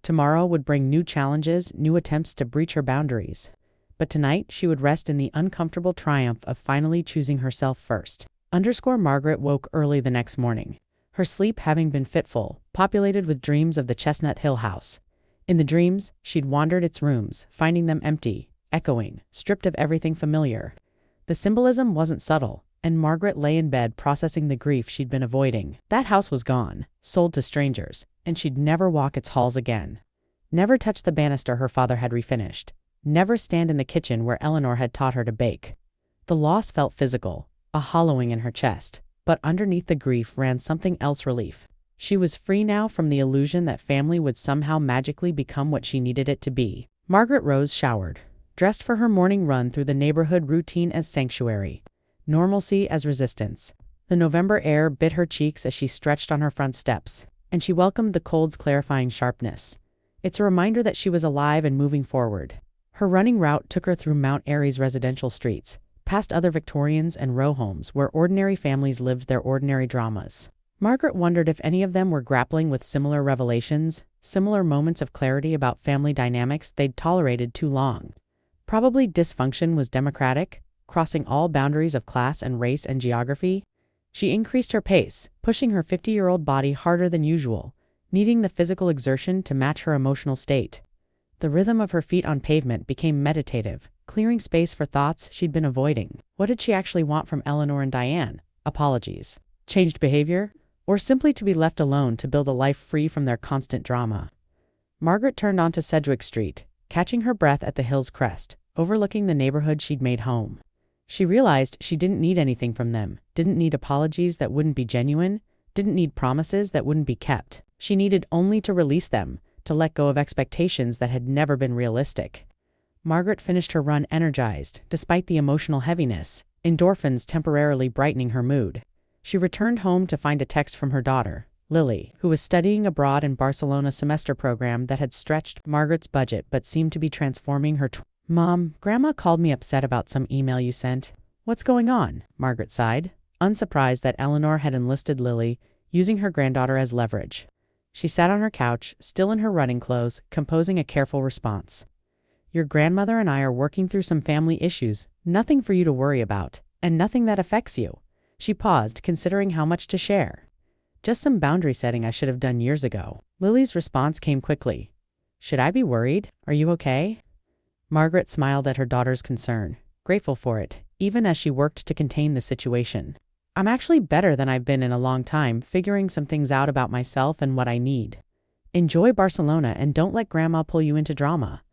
Tomorrow would bring new challenges, new attempts to breach her boundaries. But tonight she would rest in the uncomfortable triumph of finally choosing herself first. Margaret woke early the next morning, her sleep having been fitful, populated with dreams of the Chestnut Hill house. In the dreams, she'd wandered its rooms, finding them empty, echoing, stripped of everything familiar. The symbolism wasn't subtle, and Margaret lay in bed processing the grief she'd been avoiding. That house was gone, sold to strangers, and she'd never walk its halls again. Never touch the banister her father had refinished. Never stand in the kitchen where Eleanor had taught her to bake. The loss felt physical, a hollowing in her chest, but underneath the grief ran something else, relief. She was free now from the illusion that family would somehow magically become what she needed it to be. Margaret rose, showered, dressed for her morning run through the neighborhood routine as sanctuary. normalcy as resistance. The November air bit her cheeks as she stretched on her front steps, and she welcomed the cold's clarifying sharpness. It's a reminder that she was alive and moving forward. Her running route took her through Mount Airy's residential streets, past other Victorians and row homes where ordinary families lived their ordinary dramas. Margaret wondered if any of them were grappling with similar revelations, similar moments of clarity about family dynamics they'd tolerated too long. Probably dysfunction was democratic, crossing all boundaries of class and race and geography. She increased her pace, pushing her 50-year-old body harder than usual, needing the physical exertion to match her emotional state. The rhythm of her feet on pavement became meditative, clearing space for thoughts she'd been avoiding. What did she actually want from Eleanor and Diane? Apologies? Changed behavior? Or simply to be left alone to build a life free from their constant drama? Margaret turned onto Sedgwick Street, catching her breath at the hill's crest, overlooking the neighborhood she'd made home. She realized she didn't need anything from them, didn't need apologies that wouldn't be genuine, didn't need promises that wouldn't be kept. She needed only to release them, to let go of expectations that had never been realistic. Margaret finished her run energized, despite the emotional heaviness, endorphins temporarily brightening her mood. She returned home to find a text from her daughter, Lily, who was studying abroad in Barcelona semester program that had stretched Margaret's budget but seemed to be transforming her. Mom, Grandma called me upset about some email you sent. What's going on? Margaret sighed, unsurprised that Eleanor had enlisted Lily, using her granddaughter as leverage. She sat on her couch, still in her running clothes, composing a careful response. Your grandmother and I are working through some family issues, nothing for you to worry about, and nothing that affects you. She paused, considering how much to share. Just some boundary setting I should have done years ago. Lily's response came quickly. Should I be worried? Are you okay? Margaret smiled at her daughter's concern, grateful for it, even as she worked to contain the situation. I'm actually better than I've been in a long time, figuring some things out about myself and what I need. Enjoy Barcelona and don't let Grandma pull you into drama.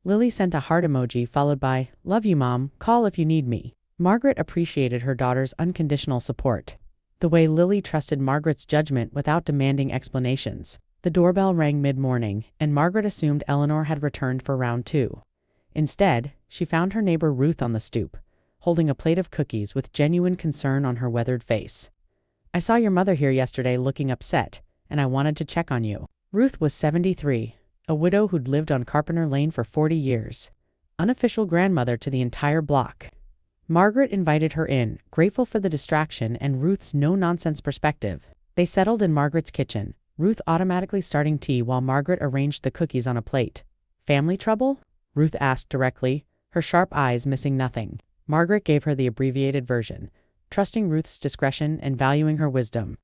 Lily sent a heart emoji followed by, love you, Mom, call if you need me. Margaret appreciated her daughter's unconditional support. The way Lily trusted Margaret's judgment without demanding explanations. The doorbell rang mid-morning, and Margaret assumed Eleanor had returned for round 2. Instead, she found her neighbor Ruth on the stoop, holding a plate of cookies with genuine concern on her weathered face. I saw your mother here yesterday looking upset, and I wanted to check on you. Ruth was 73, a widow who'd lived on Carpenter Lane for 40 years, unofficial grandmother to the entire block. Margaret invited her in, grateful for the distraction and Ruth's no-nonsense perspective. They settled in Margaret's kitchen, Ruth automatically starting tea while Margaret arranged the cookies on a plate. Family trouble? Ruth asked directly, her sharp eyes missing nothing. Margaret gave her the abbreviated version, trusting Ruth's discretion and valuing her wisdom.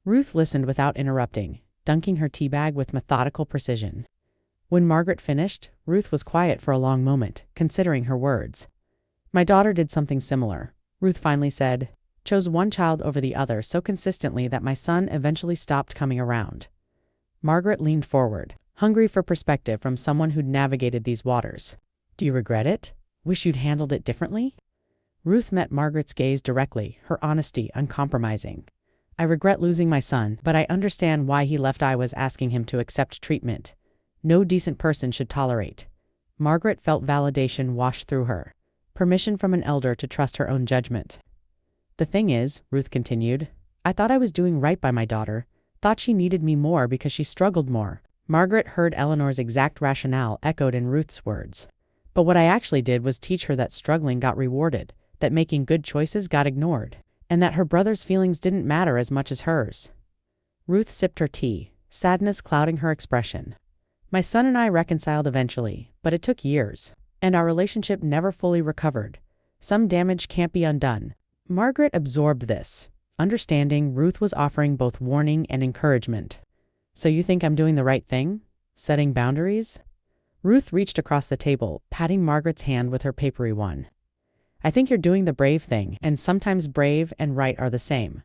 Ruth listened without interrupting, dunking her teabag with methodical precision. When Margaret finished, Ruth was quiet for a long moment, considering her words. My daughter did something similar, Ruth finally said, chose one child over the other so consistently that my son eventually stopped coming around. Margaret leaned forward, hungry for perspective from someone who'd navigated these waters. Do you regret it? Wish you'd handled it differently? Ruth met Margaret's gaze directly, her honesty uncompromising. I regret losing my son, but I understand why he left. I was asking him to accept treatment no decent person should tolerate. Margaret felt validation wash through her, permission from an elder to trust her own judgment. The thing is, Ruth continued, I thought I was doing right by my daughter, thought she needed me more because she struggled more. Margaret heard Eleanor's exact rationale echoed in Ruth's words. But what I actually did was teach her that struggling got rewarded, that making good choices got ignored, and that her brother's feelings didn't matter as much as hers. Ruth sipped her tea, sadness clouding her expression. My son and I reconciled eventually, but it took years, and our relationship never fully recovered. Some damage can't be undone. Margaret absorbed this, understanding Ruth was offering both warning and encouragement. So you think I'm doing the right thing? Setting boundaries? Ruth reached across the table, patting Margaret's hand with her papery one. I think you're doing the brave thing, and sometimes brave and right are the same.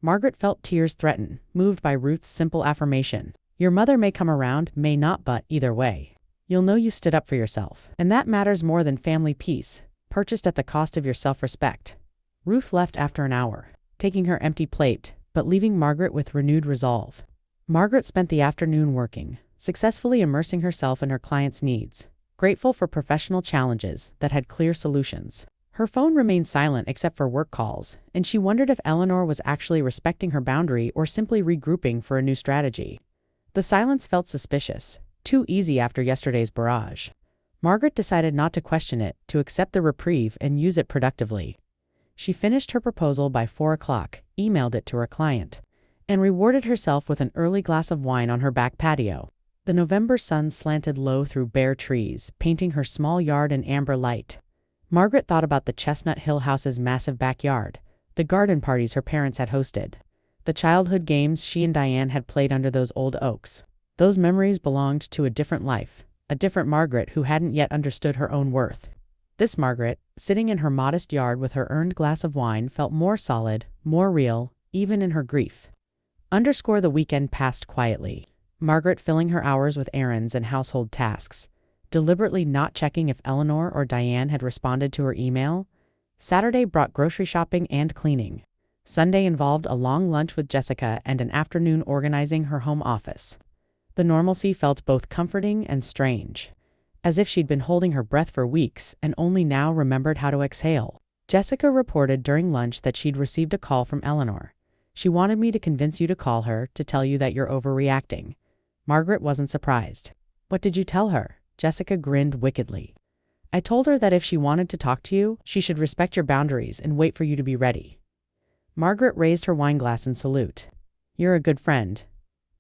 Margaret felt tears threaten, moved by Ruth's simple affirmation. Your mother may come around, may not, but either way, you'll know you stood up for yourself. And that matters more than family peace, purchased at the cost of your self-respect. Ruth left after an hour, taking her empty plate, but leaving Margaret with renewed resolve. Margaret spent the afternoon working, successfully immersing herself in her clients' needs, grateful for professional challenges that had clear solutions. Her phone remained silent except for work calls, and she wondered if Eleanor was actually respecting her boundary or simply regrouping for a new strategy. The silence felt suspicious, too easy after yesterday's barrage. Margaret decided not to question it, to accept the reprieve and use it productively. She finished her proposal by 4 o'clock, emailed it to her client, and rewarded herself with an early glass of wine on her back patio. The November sun slanted low through bare trees, painting her small yard an amber light. Margaret thought about the Chestnut Hill house's massive backyard, the garden parties her parents had hosted, the childhood games she and Diane had played under those old oaks. Those memories belonged to a different life, a different Margaret who hadn't yet understood her own worth. This Margaret, sitting in her modest yard with her earned glass of wine, felt more solid, more real, even in her grief. The weekend passed quietly. Margaret filling her hours with errands and household tasks, deliberately not checking if Eleanor or Diane had responded to her email. Saturday brought grocery shopping and cleaning. Sunday involved a long lunch with Jessica and an afternoon organizing her home office. The normalcy felt both comforting and strange, as if she'd been holding her breath for weeks and only now remembered how to exhale. Jessica reported during lunch that she'd received a call from Eleanor. She wanted me to convince you to call her to tell you that you're overreacting. Margaret wasn't surprised. What did you tell her? Jessica grinned wickedly. I told her that if she wanted to talk to you, she should respect your boundaries and wait for you to be ready. Margaret raised her wineglass in salute. You're a good friend.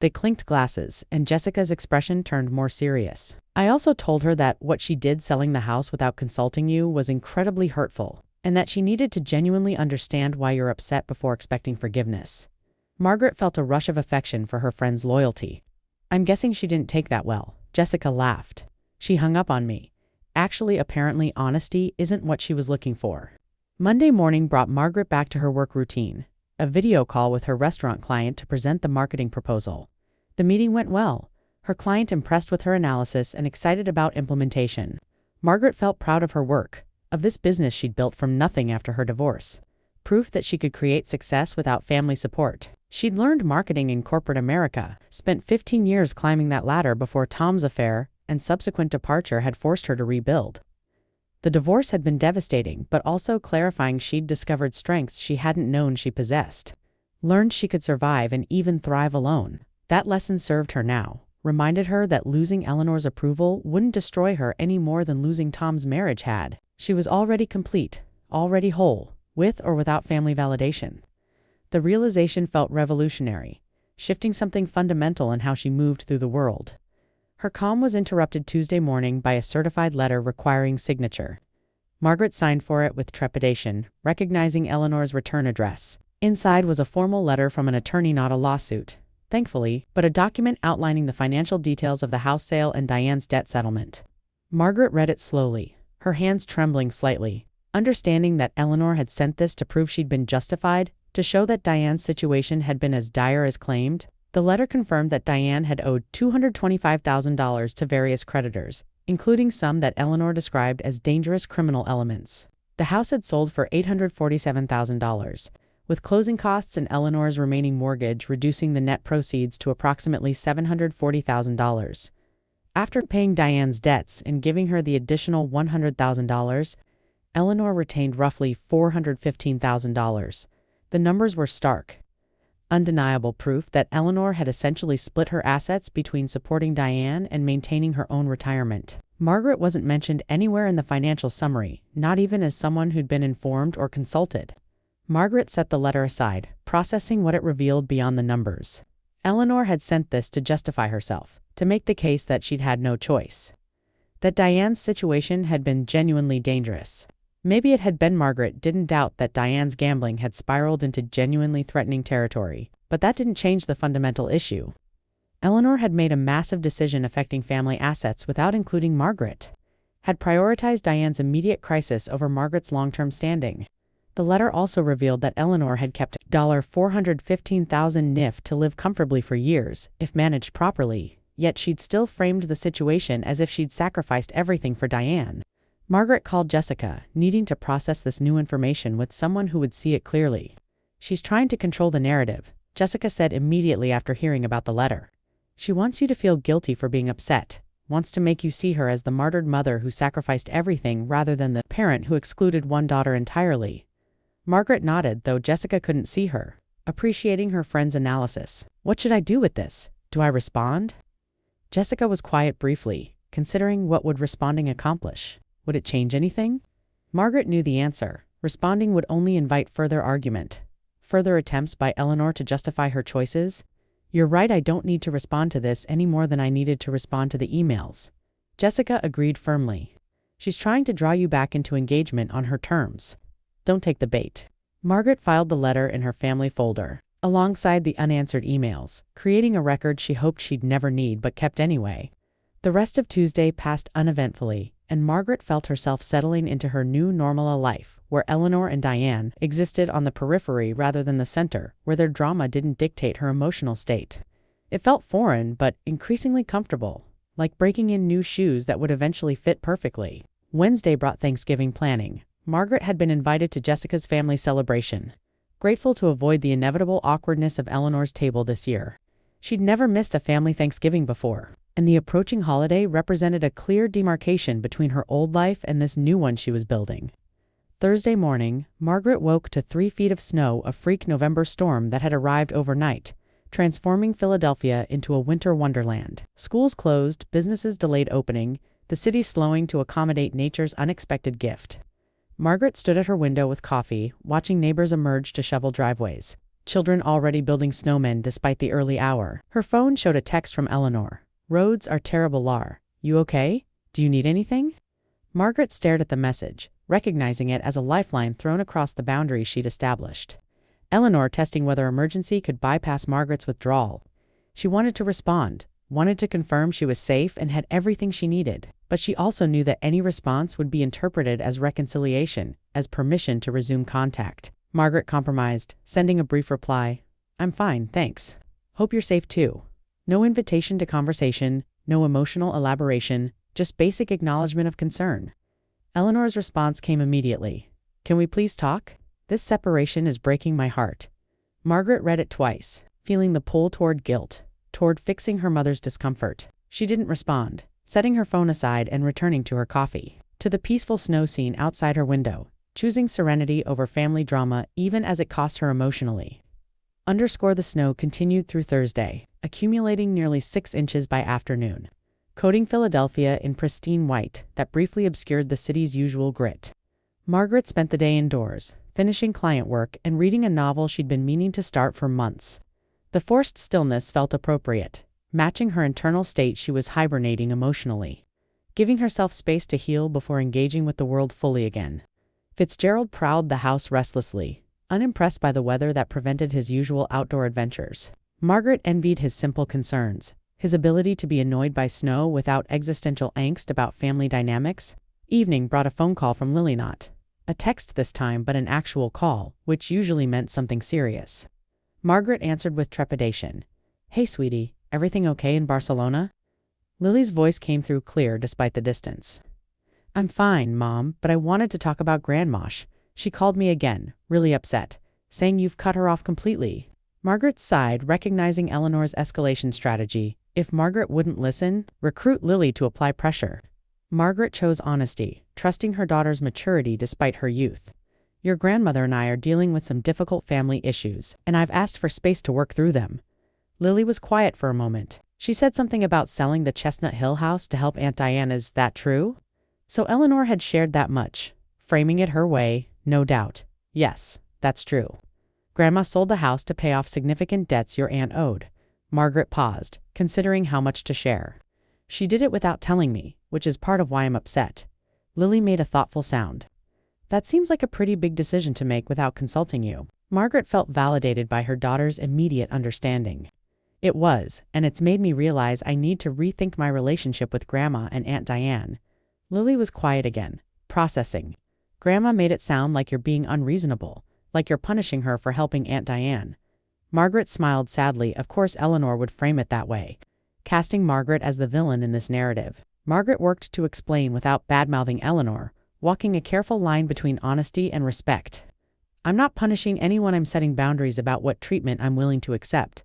They clinked glasses, and Jessica's expression turned more serious. I also told her that what she did selling the house without consulting you was incredibly hurtful, and that she needed to genuinely understand why you're upset before expecting forgiveness. Margaret felt a rush of affection for her friend's loyalty. I'm guessing she didn't take that well. Jessica laughed. She hung up on me. Actually, apparently, honesty isn't what she was looking for. Monday morning brought Margaret back to her work routine, a video call with her restaurant client to present the marketing proposal. The meeting went well. Her client impressed with her analysis and excited about implementation. Margaret felt proud of her work, of this business she'd built from nothing after her divorce. Proof that she could create success without family support. She'd learned marketing in corporate America, spent 15 years climbing that ladder before Tom's affair and subsequent departure had forced her to rebuild. The divorce had been devastating, but also clarifying. She'd discovered strengths she hadn't known she possessed. Learned she could survive and even thrive alone. That lesson served her now, reminded her that losing Eleanor's approval wouldn't destroy her any more than losing Tom's marriage had. She was already complete, already whole, with or without family validation. The realization felt revolutionary, shifting something fundamental in how she moved through the world. Her calm was interrupted Tuesday morning by a certified letter requiring signature. Margaret signed for it with trepidation, recognizing Eleanor's return address. Inside was a formal letter from an attorney, not a lawsuit, thankfully, but a document outlining the financial details of the house sale and Diane's debt settlement. Margaret read it slowly, her hands trembling slightly, understanding that Eleanor had sent this to prove she'd been justified, to show that Diane's situation had been as dire as claimed. The letter confirmed that Diane had owed $225,000 to various creditors, including some that Eleanor described as dangerous criminal elements. The house had sold for $847,000, with closing costs and Eleanor's remaining mortgage reducing the net proceeds to approximately $740,000. After paying Diane's debts and giving her the additional $100,000, Eleanor retained roughly $415,000. The numbers were stark. Undeniable proof that Eleanor had essentially split her assets between supporting Diane and maintaining her own retirement. Margaret wasn't mentioned anywhere in the financial summary, not even as someone who'd been informed or consulted. Margaret set the letter aside, processing what it revealed beyond the numbers. Eleanor had sent this to justify herself, to make the case that she'd had no choice. That Diane's situation had been genuinely dangerous. Maybe it had been. Margaret didn't doubt that Diane's gambling had spiraled into genuinely threatening territory, but that didn't change the fundamental issue. Eleanor had made a massive decision affecting family assets without including Margaret, had prioritized Diane's immediate crisis over Margaret's long-term standing. The letter also revealed that Eleanor had kept $415,000 NIF to live comfortably for years, if managed properly, yet she'd still framed the situation as if she'd sacrificed everything for Diane. Margaret called Jessica, needing to process this new information with someone who would see it clearly. She's trying to control the narrative, Jessica said immediately after hearing about the letter. She wants you to feel guilty for being upset, wants to make you see her as the martyred mother who sacrificed everything rather than the parent who excluded one daughter entirely. Margaret nodded, though Jessica couldn't see her, appreciating her friend's analysis. What should I do with this? Do I respond? Jessica was quiet briefly, considering what would responding accomplish. Would it change anything? Margaret knew the answer. Responding would only invite further argument. Further attempts by Eleanor to justify her choices. You're right, I don't need to respond to this any more than I needed to respond to the emails. Jessica agreed firmly. She's trying to draw you back into engagement on her terms. Don't take the bait. Margaret filed the letter in her family folder, alongside the unanswered emails, creating a record she hoped she'd never need but kept anyway. The rest of Tuesday passed uneventfully, and Margaret felt herself settling into her new normal life, where Eleanor and Diane existed on the periphery rather than the center, where their drama didn't dictate her emotional state. It felt foreign, but increasingly comfortable, like breaking in new shoes that would eventually fit perfectly. Wednesday brought Thanksgiving planning. Margaret had been invited to Jessica's family celebration, grateful to avoid the inevitable awkwardness of Eleanor's table this year. She'd never missed a family Thanksgiving before, and the approaching holiday represented a clear demarcation between her old life and this new one she was building. Thursday morning, Margaret woke to 3 feet of snow, a freak November storm that had arrived overnight, transforming Philadelphia into a winter wonderland. Schools closed, businesses delayed opening, the city slowing to accommodate nature's unexpected gift. Margaret stood at her window with coffee, watching neighbors emerge to shovel driveways, children already building snowmen despite the early hour. Her phone showed a text from Eleanor. Roads are terrible, Lar. You okay? Do you need anything? Margaret stared at the message, recognizing it as a lifeline thrown across the boundaries she'd established. Eleanor testing whether emergency could bypass Margaret's withdrawal. She wanted to respond, wanted to confirm she was safe and had everything she needed, but she also knew that any response would be interpreted as reconciliation, as permission to resume contact. Margaret compromised, sending a brief reply. I'm fine, thanks. Hope you're safe too. No invitation to conversation, no emotional elaboration, just basic acknowledgement of concern. Eleanor's response came immediately. Can we please talk? This separation is breaking my heart. Margaret read it twice, feeling the pull toward guilt, toward fixing her mother's discomfort. She didn't respond, setting her phone aside and returning to her coffee, to the peaceful snow scene outside her window, choosing serenity over family drama even as it cost her emotionally. The snow continued through Thursday, accumulating nearly 6 inches by afternoon, coating Philadelphia in pristine white that briefly obscured the city's usual grit. Margaret spent the day indoors, finishing client work and reading a novel she'd been meaning to start for months. The forced stillness felt appropriate, matching her internal state. She was hibernating emotionally, giving herself space to heal before engaging with the world fully again. Fitzgerald prowled the house restlessly, unimpressed by the weather that prevented his usual outdoor adventures. Margaret envied his simple concerns, his ability to be annoyed by snow without existential angst about family dynamics. Evening brought a phone call from Lily, not a text this time but an actual call, which usually meant something serious. Margaret answered with trepidation. Hey sweetie, everything okay in Barcelona? Lily's voice came through clear despite the distance. I'm fine, Mom, but I wanted to talk about Grandmosh. She called me again, really upset, saying you've cut her off completely. Margaret sighed, recognizing Eleanor's escalation strategy. If Margaret wouldn't listen, recruit Lily to apply pressure. Margaret chose honesty, trusting her daughter's maturity despite her youth. Your grandmother and I are dealing with some difficult family issues, and I've asked for space to work through them. Lily was quiet for a moment. She said something about selling the Chestnut Hill house to help Aunt Diane. Is that true? So Eleanor had shared that much, framing it her way, no doubt. Yes, that's true. Grandma sold the house to pay off significant debts your aunt owed. Margaret paused, considering how much to share. She did it without telling me, which is part of why I'm upset. Lily made a thoughtful sound. That seems like a pretty big decision to make without consulting you. Margaret felt validated by her daughter's immediate understanding. It was, and it's made me realize I need to rethink my relationship with Grandma and Aunt Diane. Lily was quiet again, processing. Grandma made it sound like you're being unreasonable, like you're punishing her for helping Aunt Diane. Margaret smiled sadly. Of course Eleanor would frame it that way, casting Margaret as the villain in this narrative. Margaret worked to explain without bad-mouthing Eleanor, walking a careful line between honesty and respect. I'm not punishing anyone, I'm setting boundaries about what treatment I'm willing to accept.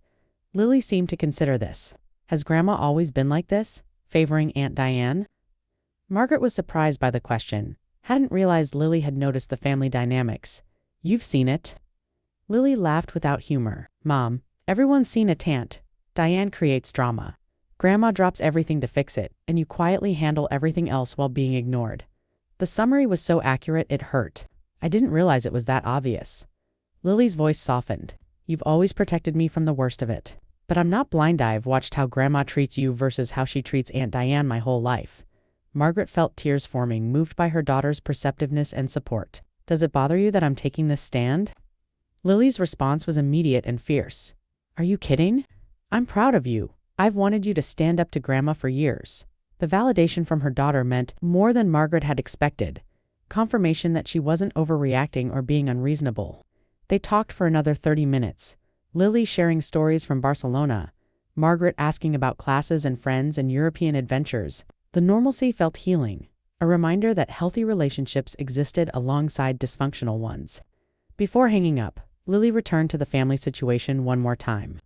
Lily seemed to consider this. Has Grandma always been like this? favoring Aunt Diane? Margaret was surprised by the question, hadn't realized Lily had noticed the family dynamics. You've seen it. Lily laughed without humor. Mom, everyone's seen it, Aunt. Diane creates drama. Grandma drops everything to fix it, and you quietly handle everything else while being ignored. The summary was so accurate it hurt. I didn't realize it was that obvious. Lily's voice softened. You've always protected me from the worst of it. But I'm not blind. I've watched how Grandma treats you versus how she treats Aunt Diane my whole life. Margaret felt tears forming, moved by her daughter's perceptiveness and support. Does it bother you that I'm taking this stand? Lily's response was immediate and fierce. Are you kidding? I'm proud of you. I've wanted you to stand up to Grandma for years. The validation from her daughter meant more than Margaret had expected. Confirmation that she wasn't overreacting or being unreasonable. They talked for another 30 minutes. Lily sharing stories from Barcelona. Margaret asking about classes and friends and European adventures. The normalcy felt healing. A reminder that healthy relationships existed alongside dysfunctional ones. Before hanging up, Lily returned to the family situation one more time.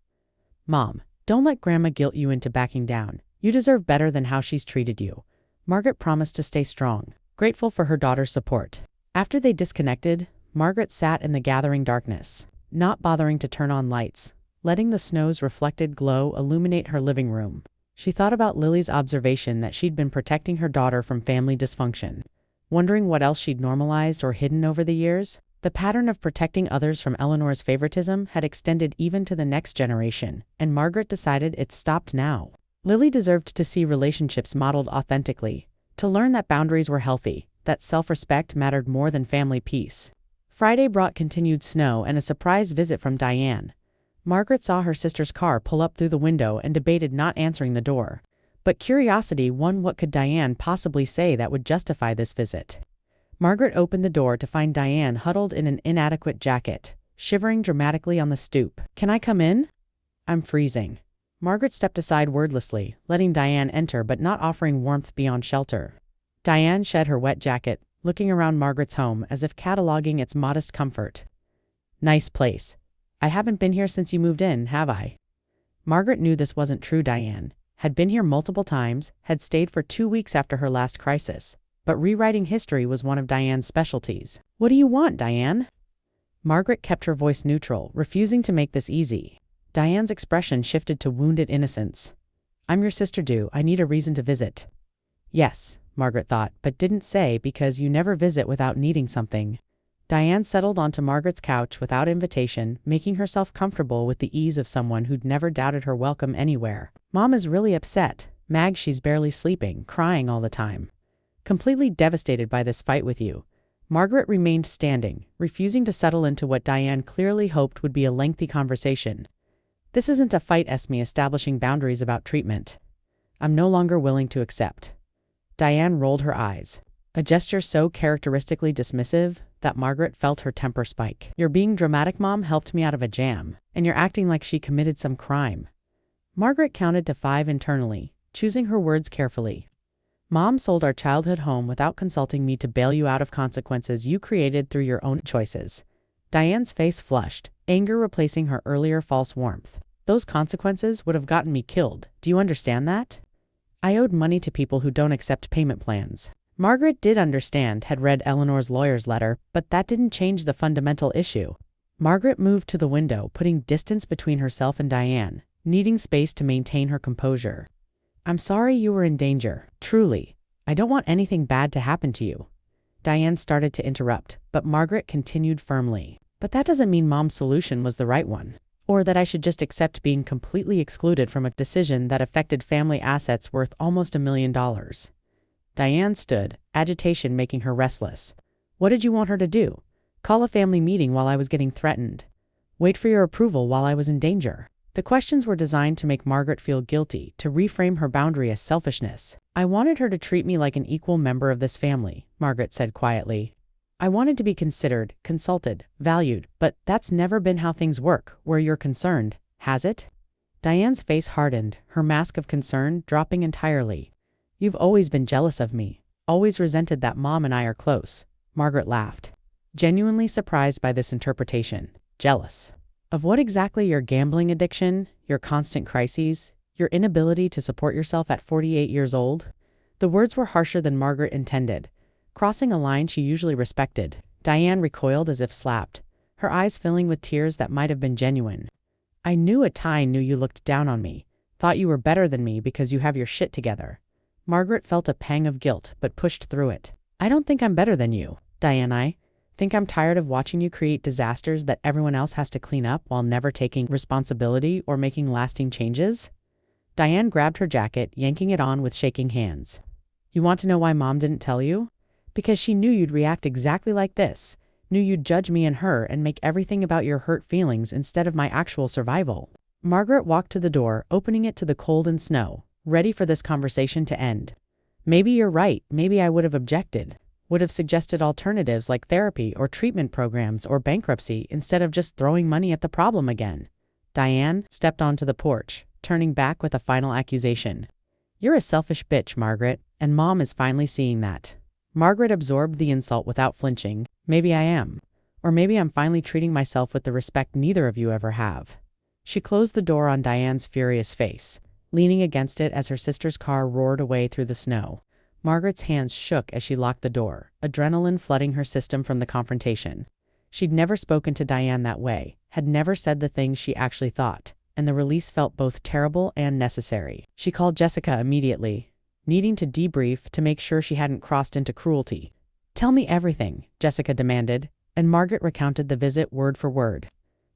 Mom, don't let Grandma guilt you into backing down. You deserve better than how she's treated you. Margaret promised to stay strong, grateful for her daughter's support. After they disconnected, Margaret sat in the gathering darkness, not bothering to turn on lights, letting the snow's reflected glow illuminate her living room. She thought about Lily's observation that she'd been protecting her daughter from family dysfunction, wondering what else she'd normalized or hidden over the years. The pattern of protecting others from Eleanor's favoritism had extended even to the next generation, and Margaret decided it stopped now. Lily deserved to see relationships modeled authentically, to learn that boundaries were healthy, that self-respect mattered more than family peace. Friday brought continued snow and a surprise visit from Diane. Margaret saw her sister's car pull up through the window and debated not answering the door. But curiosity won. What could Diane possibly say that would justify this visit? Margaret opened the door to find Diane huddled in an inadequate jacket, shivering dramatically on the stoop. Can I come in? I'm freezing. Margaret stepped aside wordlessly, letting Diane enter but not offering warmth beyond shelter. Diane shed her wet jacket, looking around Margaret's home as if cataloging its modest comfort. Nice place. I haven't been here since you moved in, have I? Margaret knew this wasn't true. Diane had been here multiple times, had stayed for 2 weeks after her last crisis, but rewriting history was one of Diane's specialties. What do you want, Diane? Margaret kept her voice neutral, refusing to make this easy. Diane's expression shifted to wounded innocence. I'm your sister, Do. I need a reason to visit. Yes, Margaret thought, but didn't say because you never visit without needing something. Diane settled onto Margaret's couch without invitation, making herself comfortable with the ease of someone who'd never doubted her welcome anywhere. Mom is really upset. Mag, she's barely sleeping, crying all the time. Completely devastated by this fight with you. Margaret remained standing, refusing to settle into what Diane clearly hoped would be a lengthy conversation. This isn't a fight, Esme, establishing boundaries about treatment. I'm no longer willing to accept. Diane rolled her eyes, a gesture so characteristically dismissive that Margaret felt her temper spike. You're being dramatic, Mom helped me out of a jam, and you're acting like she committed some crime. Margaret counted to 5 internally, choosing her words carefully. Mom sold our childhood home without consulting me to bail you out of consequences you created through your own choices. Diane's face flushed, anger replacing her earlier false warmth. Those consequences would have gotten me killed. Do you understand that? I owed money to people who don't accept payment plans. Margaret did understand, had read Eleanor's lawyer's letter, but that didn't change the fundamental issue. Margaret moved to the window, putting distance between herself and Diane, needing space to maintain her composure. I'm sorry you were in danger, truly. I don't want anything bad to happen to you. Diane started to interrupt, but Margaret continued firmly. But that doesn't mean Mom's solution was the right one, or that I should just accept being completely excluded from a decision that affected family assets worth almost $1 million. Diane stood, agitation making her restless. What did you want her to do? Call a family meeting while I was getting threatened? Wait for your approval while I was in danger? The questions were designed to make Margaret feel guilty, to reframe her boundary as selfishness. I wanted her to treat me like an equal member of this family, Margaret said quietly. I wanted to be considered, consulted, valued, but that's never been how things work, where you're concerned, has it? Diane's face hardened, her mask of concern dropping entirely. You've always been jealous of me, always resented that Mom and I are close. Margaret laughed, genuinely surprised by this interpretation. Jealous. Of what exactly? Your gambling addiction, your constant crises, Your inability to support yourself at 48 years old? The words were harsher than Margaret intended, crossing a line she usually respected. Diane recoiled as if slapped, her eyes filling with tears that might have been genuine. I knew a time you looked down on me, thought you were better than me because you have your shit together. Margaret felt a pang of guilt but pushed through it. I don't think I'm better than you, Diane. I think I'm tired of watching you create disasters that everyone else has to clean up while never taking responsibility or making lasting changes. Diane grabbed her jacket, yanking it on with shaking hands. You want to know why Mom didn't tell you? Because she knew you'd react exactly like this, knew you'd judge me and her and make everything about your hurt feelings instead of my actual survival. Margaret walked to the door, opening it to the cold and snow, ready for this conversation to end. Maybe you're right, maybe I would have objected, would have suggested alternatives like therapy or treatment programs or bankruptcy instead of just throwing money at the problem again. Diane stepped onto the porch, turning back with a final accusation. You're a selfish bitch, Margaret, and Mom is finally seeing that. Margaret absorbed the insult without flinching. Maybe I am. Or maybe I'm finally treating myself with the respect neither of you ever have. She closed the door on Diane's furious face, leaning against it as her sister's car roared away through the snow. Margaret's hands shook as she locked the door, adrenaline flooding her system from the confrontation. She'd never spoken to Diane that way, had never said the things she actually thought, and the release felt both terrible and necessary. She called Jessica immediately, needing to debrief to make sure she hadn't crossed into cruelty. Tell me everything, Jessica demanded, and Margaret recounted the visit word for word.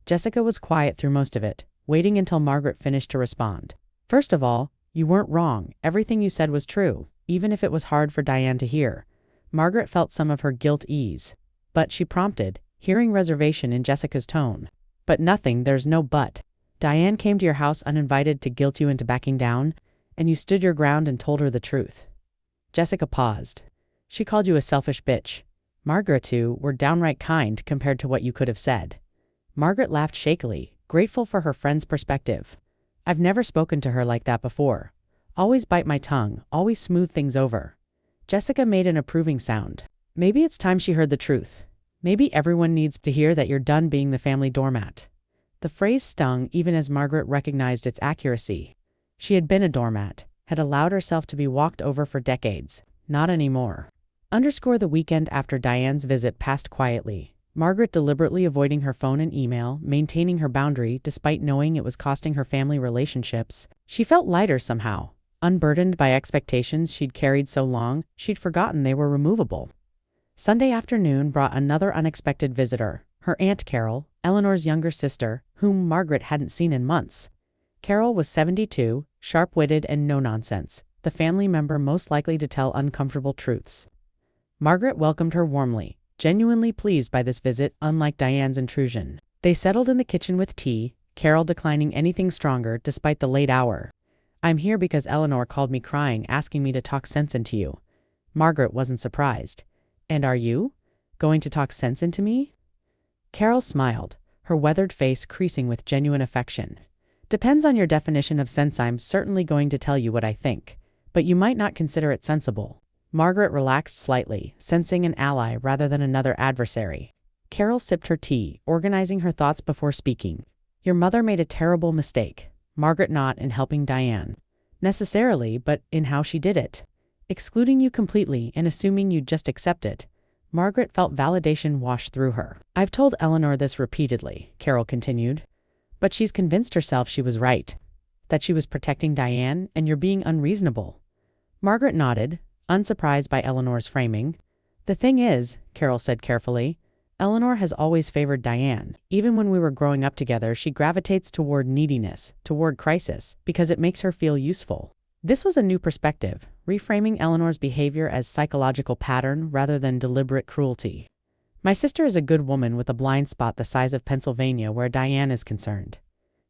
Jessica was quiet through most of it, waiting until Margaret finished to respond. First of all, you weren't wrong. Everything you said was true, even if it was hard for Diane to hear. Margaret felt some of her guilt ease. But she prompted, hearing reservation in Jessica's tone. But nothing, there's no but. Diane came to your house uninvited to guilt you into backing down, and you stood your ground and told her the truth. Jessica paused. She called you a selfish bitch. Margaret, too, were downright kind compared to what you could have said. Margaret laughed shakily, grateful for her friend's perspective. I've never spoken to her like that before. Always bite my tongue, always smooth things over. Jessica made an approving sound. Maybe it's time she heard the truth. Maybe everyone needs to hear that you're done being the family doormat. The phrase stung even as Margaret recognized its accuracy. She had been a doormat, had allowed herself to be walked over for decades. Not anymore. The weekend after Diane's visit passed quietly. Margaret deliberately avoiding her phone and email, maintaining her boundary despite knowing it was costing her family relationships. She felt lighter somehow, unburdened by expectations she'd carried so long, she'd forgotten they were removable. Sunday afternoon brought another unexpected visitor, her Aunt Carol, Eleanor's younger sister, whom Margaret hadn't seen in months. Carol was 72, sharp-witted and no-nonsense, the family member most likely to tell uncomfortable truths. Margaret welcomed her warmly, genuinely pleased by this visit, unlike Diane's intrusion. They settled in the kitchen with tea, Carol declining anything stronger despite the late hour. I'm here because Eleanor called me crying asking me to talk sense into you. Margaret wasn't surprised. And are you? Going to talk sense into me? Carol smiled, her weathered face creasing with genuine affection. Depends on your definition of sense. I'm certainly going to tell you what I think, but you might not consider it sensible. Margaret relaxed slightly, sensing an ally rather than another adversary. Carol sipped her tea, organizing her thoughts before speaking. Your mother made a terrible mistake. Margaret not in helping Diane, necessarily, but in how she did it. Excluding you completely and assuming you'd just accept it. Margaret felt validation wash through her. I've told Eleanor this repeatedly, Carol continued. But she's convinced herself she was right. That she was protecting Diane, and you're being unreasonable. Margaret nodded, unsurprised by Eleanor's framing. The thing is, Carol said carefully, Eleanor has always favored Diane. Even when we were growing up together, she gravitates toward neediness, toward crisis, because it makes her feel useful. This was a new perspective, reframing Eleanor's behavior as psychological pattern rather than deliberate cruelty. My sister is a good woman with a blind spot the size of Pennsylvania where Diane is concerned.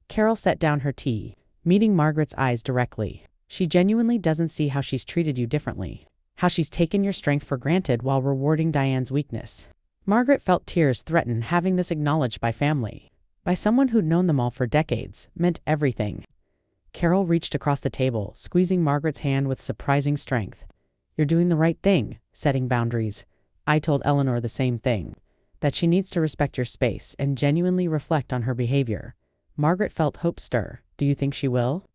Carol set down her tea, meeting Margaret's eyes directly. She genuinely doesn't see how she's treated you differently. How she's taken your strength for granted while rewarding Diane's weakness. Margaret felt tears threaten having this acknowledged by family. By someone who'd known them all for decades, meant everything. Carol reached across the table, squeezing Margaret's hand with surprising strength. You're doing the right thing, setting boundaries. I told Eleanor the same thing. That she needs to respect your space and genuinely reflect on her behavior. Margaret felt hope stir. Do you think she will?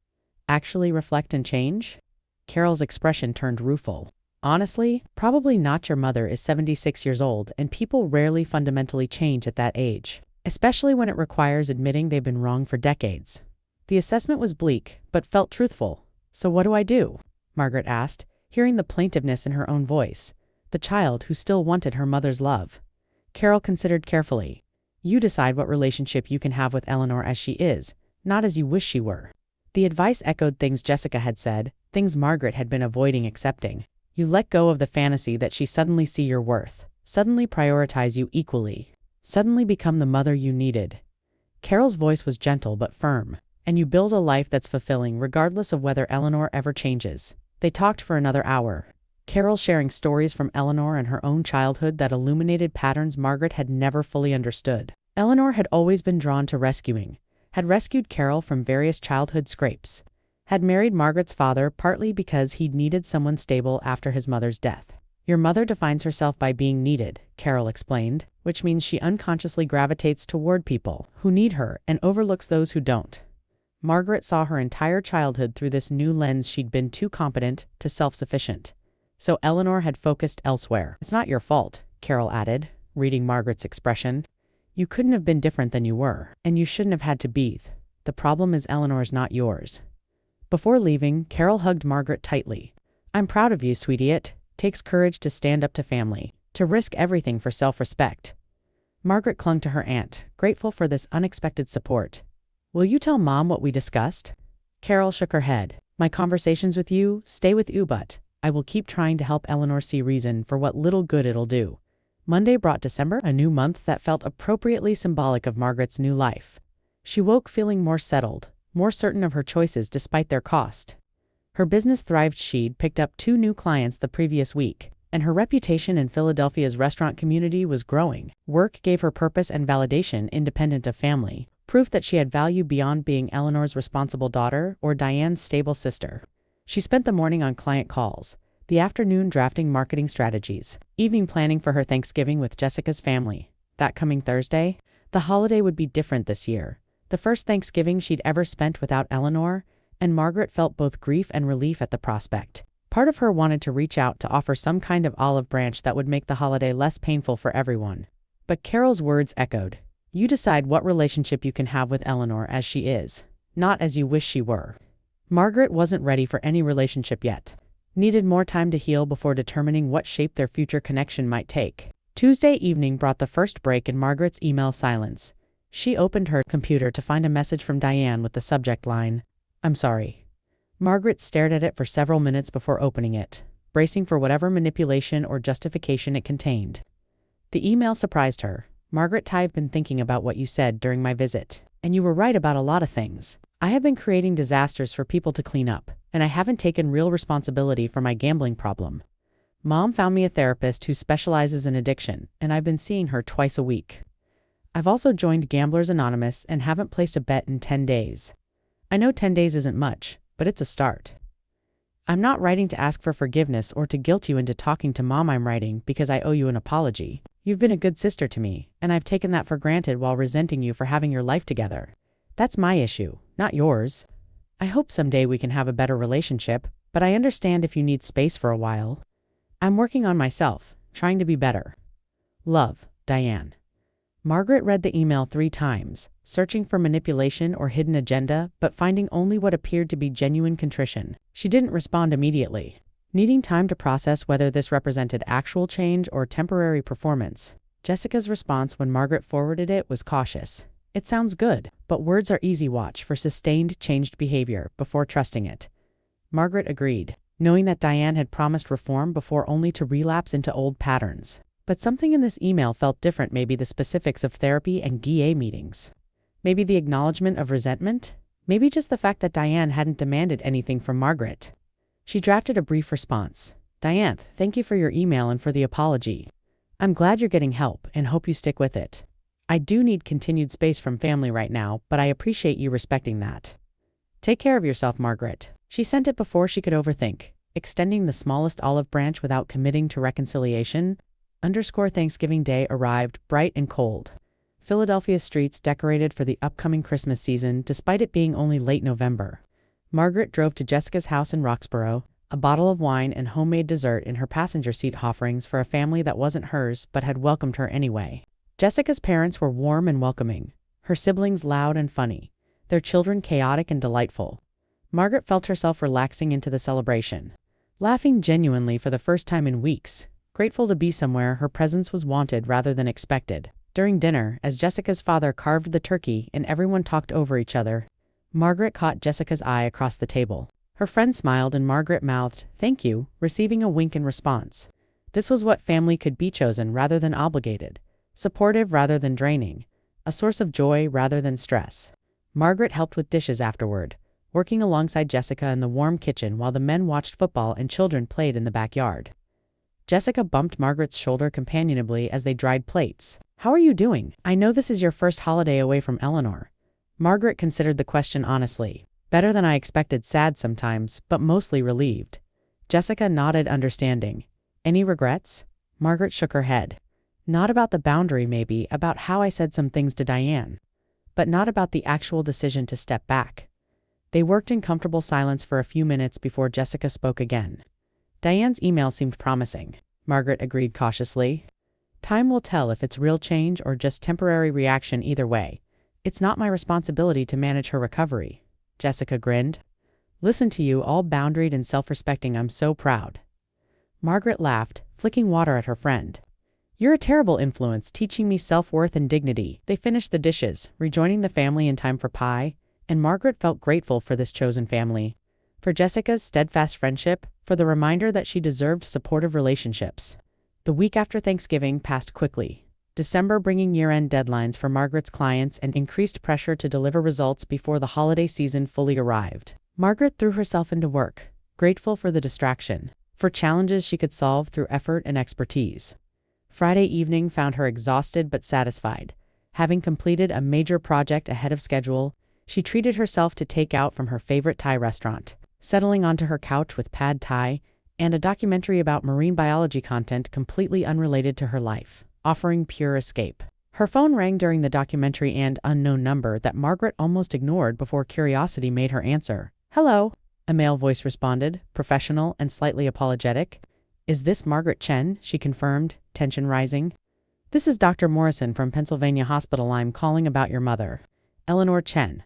actually reflect and change? Carol's expression turned rueful. Honestly, probably not. Your mother is 76 years old, and people rarely fundamentally change at that age, especially when it requires admitting they've been wrong for decades. The assessment was bleak, but felt truthful. So what do I do? Margaret asked, hearing the plaintiveness in her own voice, the child who still wanted her mother's love. Carol considered carefully. You decide what relationship you can have with Eleanor as she is, not as you wish she were. The advice echoed things Jessica had said, things Margaret had been avoiding accepting. You let go of the fantasy that she suddenly see your worth, suddenly prioritize you equally, suddenly become the mother you needed. Carol's voice was gentle but firm. And you build a life that's fulfilling regardless of whether Eleanor ever changes. They talked for another hour. Carol sharing stories from Eleanor and her own childhood that illuminated patterns Margaret had never fully understood. Eleanor had always been drawn to rescuing, had rescued Carol from various childhood scrapes, had married Margaret's father partly because he'd needed someone stable after his mother's death. Your mother defines herself by being needed, Carol explained, which means she unconsciously gravitates toward people who need her and overlooks those who don't. Margaret saw her entire childhood through this new lens. She'd been too competent, too self-sufficient. So Eleanor had focused elsewhere. It's not your fault, Carol added, reading Margaret's expression. You couldn't have been different than you were, and you shouldn't have had to be. The problem is Eleanor's, not yours. Before leaving, Carol hugged Margaret tightly. I'm proud of you, sweetie. It takes courage to stand up to family, to risk everything for self-respect. Margaret clung to her aunt, grateful for this unexpected support. Will you tell Mom what we discussed? Carol shook her head. My conversations with you stay with you, but I will keep trying to help Eleanor see reason for what little good it'll do. Monday brought December, a new month that felt appropriately symbolic of Margaret's new life. She woke feeling more settled, more certain of her choices despite their cost. Her business thrived. She'd picked up 2 new clients the previous week, and her reputation in Philadelphia's restaurant community was growing. Work gave her purpose and validation independent of family. Proof that she had value beyond being Eleanor's responsible daughter or Diane's stable sister. She spent the morning on client calls, the afternoon drafting marketing strategies, evening planning for her Thanksgiving with Jessica's family. That coming Thursday, the holiday would be different this year. The first Thanksgiving she'd ever spent without Eleanor, and Margaret felt both grief and relief at the prospect. Part of her wanted to reach out to offer some kind of olive branch that would make the holiday less painful for everyone. But Carol's words echoed. You decide what relationship you can have with Eleanor as she is, not as you wish she were. Margaret wasn't ready for any relationship yet. Needed more time to heal before determining what shape their future connection might take. Tuesday evening brought the first break in Margaret's email silence. She opened her computer to find a message from Diane with the subject line, I'm sorry. Margaret stared at it for several minutes before opening it, bracing for whatever manipulation or justification it contained. The email surprised her. Margaret, I've been thinking about what you said during my visit, and you were right about a lot of things. I have been creating disasters for people to clean up, and I haven't taken real responsibility for my gambling problem. Mom found me a therapist who specializes in addiction, and I've been seeing her twice a week. I've also joined Gamblers Anonymous and haven't placed a bet in 10 days. I know 10 days isn't much, but it's a start. I'm not writing to ask for forgiveness or to guilt you into talking to Mom. I'm writing because I owe you an apology. You've been a good sister to me, and I've taken that for granted while resenting you for having your life together. That's my issue, not yours. I hope someday we can have a better relationship, but I understand if you need space for a while. I'm working on myself, trying to be better. Love, Diane. Margaret read the email 3 times, searching for manipulation or hidden agenda, but finding only what appeared to be genuine contrition. She didn't respond immediately, needing time to process whether this represented actual change or temporary performance. Jessica's response when Margaret forwarded it was cautious. It sounds good, but words are easy. Watch for sustained changed behavior before trusting it. Margaret agreed, knowing that Diane had promised reform before only to relapse into old patterns. But something in this email felt different. Maybe the specifics of therapy and GA meetings. Maybe the acknowledgement of resentment. Maybe just the fact that Diane hadn't demanded anything from Margaret. She drafted a brief response. Diane, thank you for your email and for the apology. I'm glad you're getting help and hope you stick with it. I do need continued space from family right now, but I appreciate you respecting that. Take care of yourself, Margaret. She sent it before she could overthink, extending the smallest olive branch without committing to reconciliation. Thanksgiving Day arrived, bright and cold. Philadelphia streets decorated for the upcoming Christmas season despite it being only late November. Margaret drove to Jessica's house in Roxborough, a bottle of wine and homemade dessert in her passenger seat offerings for a family that wasn't hers but had welcomed her anyway. Jessica's parents were warm and welcoming, her siblings loud and funny, their children chaotic and delightful. Margaret felt herself relaxing into the celebration, laughing genuinely for the first time in weeks, grateful to be somewhere her presence was wanted rather than expected. During dinner, as Jessica's father carved the turkey and everyone talked over each other, Margaret caught Jessica's eye across the table. Her friend smiled and Margaret mouthed, "Thank you," receiving a wink in response. This was what family could be: chosen rather than obligated, supportive rather than draining, a source of joy rather than stress. Margaret helped with dishes afterward, working alongside Jessica in the warm kitchen while the men watched football and children played in the backyard. Jessica bumped Margaret's shoulder companionably as they dried plates. "How are you doing? I know this is your first holiday away from Eleanor." Margaret considered the question honestly. "Better than I expected," sad sometimes, but mostly relieved. Jessica nodded, understanding. "Any regrets?" Margaret shook her head. "Not about the boundary, maybe, about how I said some things to Diane. But not about the actual decision to step back." They worked in comfortable silence for a few minutes before Jessica spoke again. "Diane's email seemed promising," Margaret agreed cautiously. "Time will tell if it's real change or just temporary reaction. Either way, it's not my responsibility to manage her recovery." Jessica grinned. "Listen to you, all boundaried and self-respecting. I'm so proud." Margaret laughed, flicking water at her friend. "You're a terrible influence, teaching me self-worth and dignity." They finished the dishes, rejoining the family in time for pie, and Margaret felt grateful for this chosen family, for Jessica's steadfast friendship, for the reminder that she deserved supportive relationships. The week after Thanksgiving passed quickly, December bringing year-end deadlines for Margaret's clients and increased pressure to deliver results before the holiday season fully arrived. Margaret threw herself into work, grateful for the distraction, for challenges she could solve through effort and expertise. Friday evening found her exhausted but satisfied. Having completed a major project ahead of schedule, she treated herself to takeout from her favorite Thai restaurant, settling onto her couch with pad Thai and a documentary about marine biology content completely unrelated to her life, offering pure escape. Her phone rang during the documentary, and unknown number that Margaret almost ignored before curiosity made her answer. "Hello," a male voice responded, professional and slightly apologetic. "Is this Margaret Chen?" she confirmed, tension rising. "This is Dr. Morrison from Pennsylvania Hospital. I'm calling about your mother, Eleanor Chen."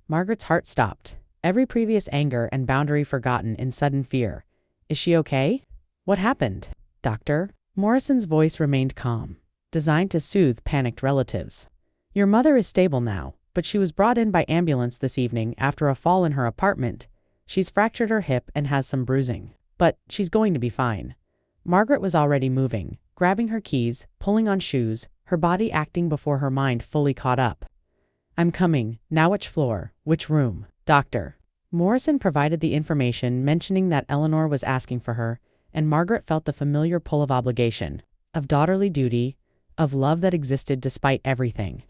Margaret's heart stopped, every previous anger and boundary forgotten in sudden fear. "Is she okay? What happened, doctor?" Morrison's voice remained calm, designed to soothe panicked relatives. "Your mother is stable now, but she was brought in by ambulance this evening after a fall in her apartment. She's fractured her hip and has some bruising, but she's going to be fine." Margaret was already moving, grabbing her keys, pulling on shoes, her body acting before her mind fully caught up. "I'm coming. Now which floor? Which room, doctor?" Morrison provided the information, mentioning that Eleanor was asking for her, and Margaret felt the familiar pull of obligation, of daughterly duty, of love that existed despite everything.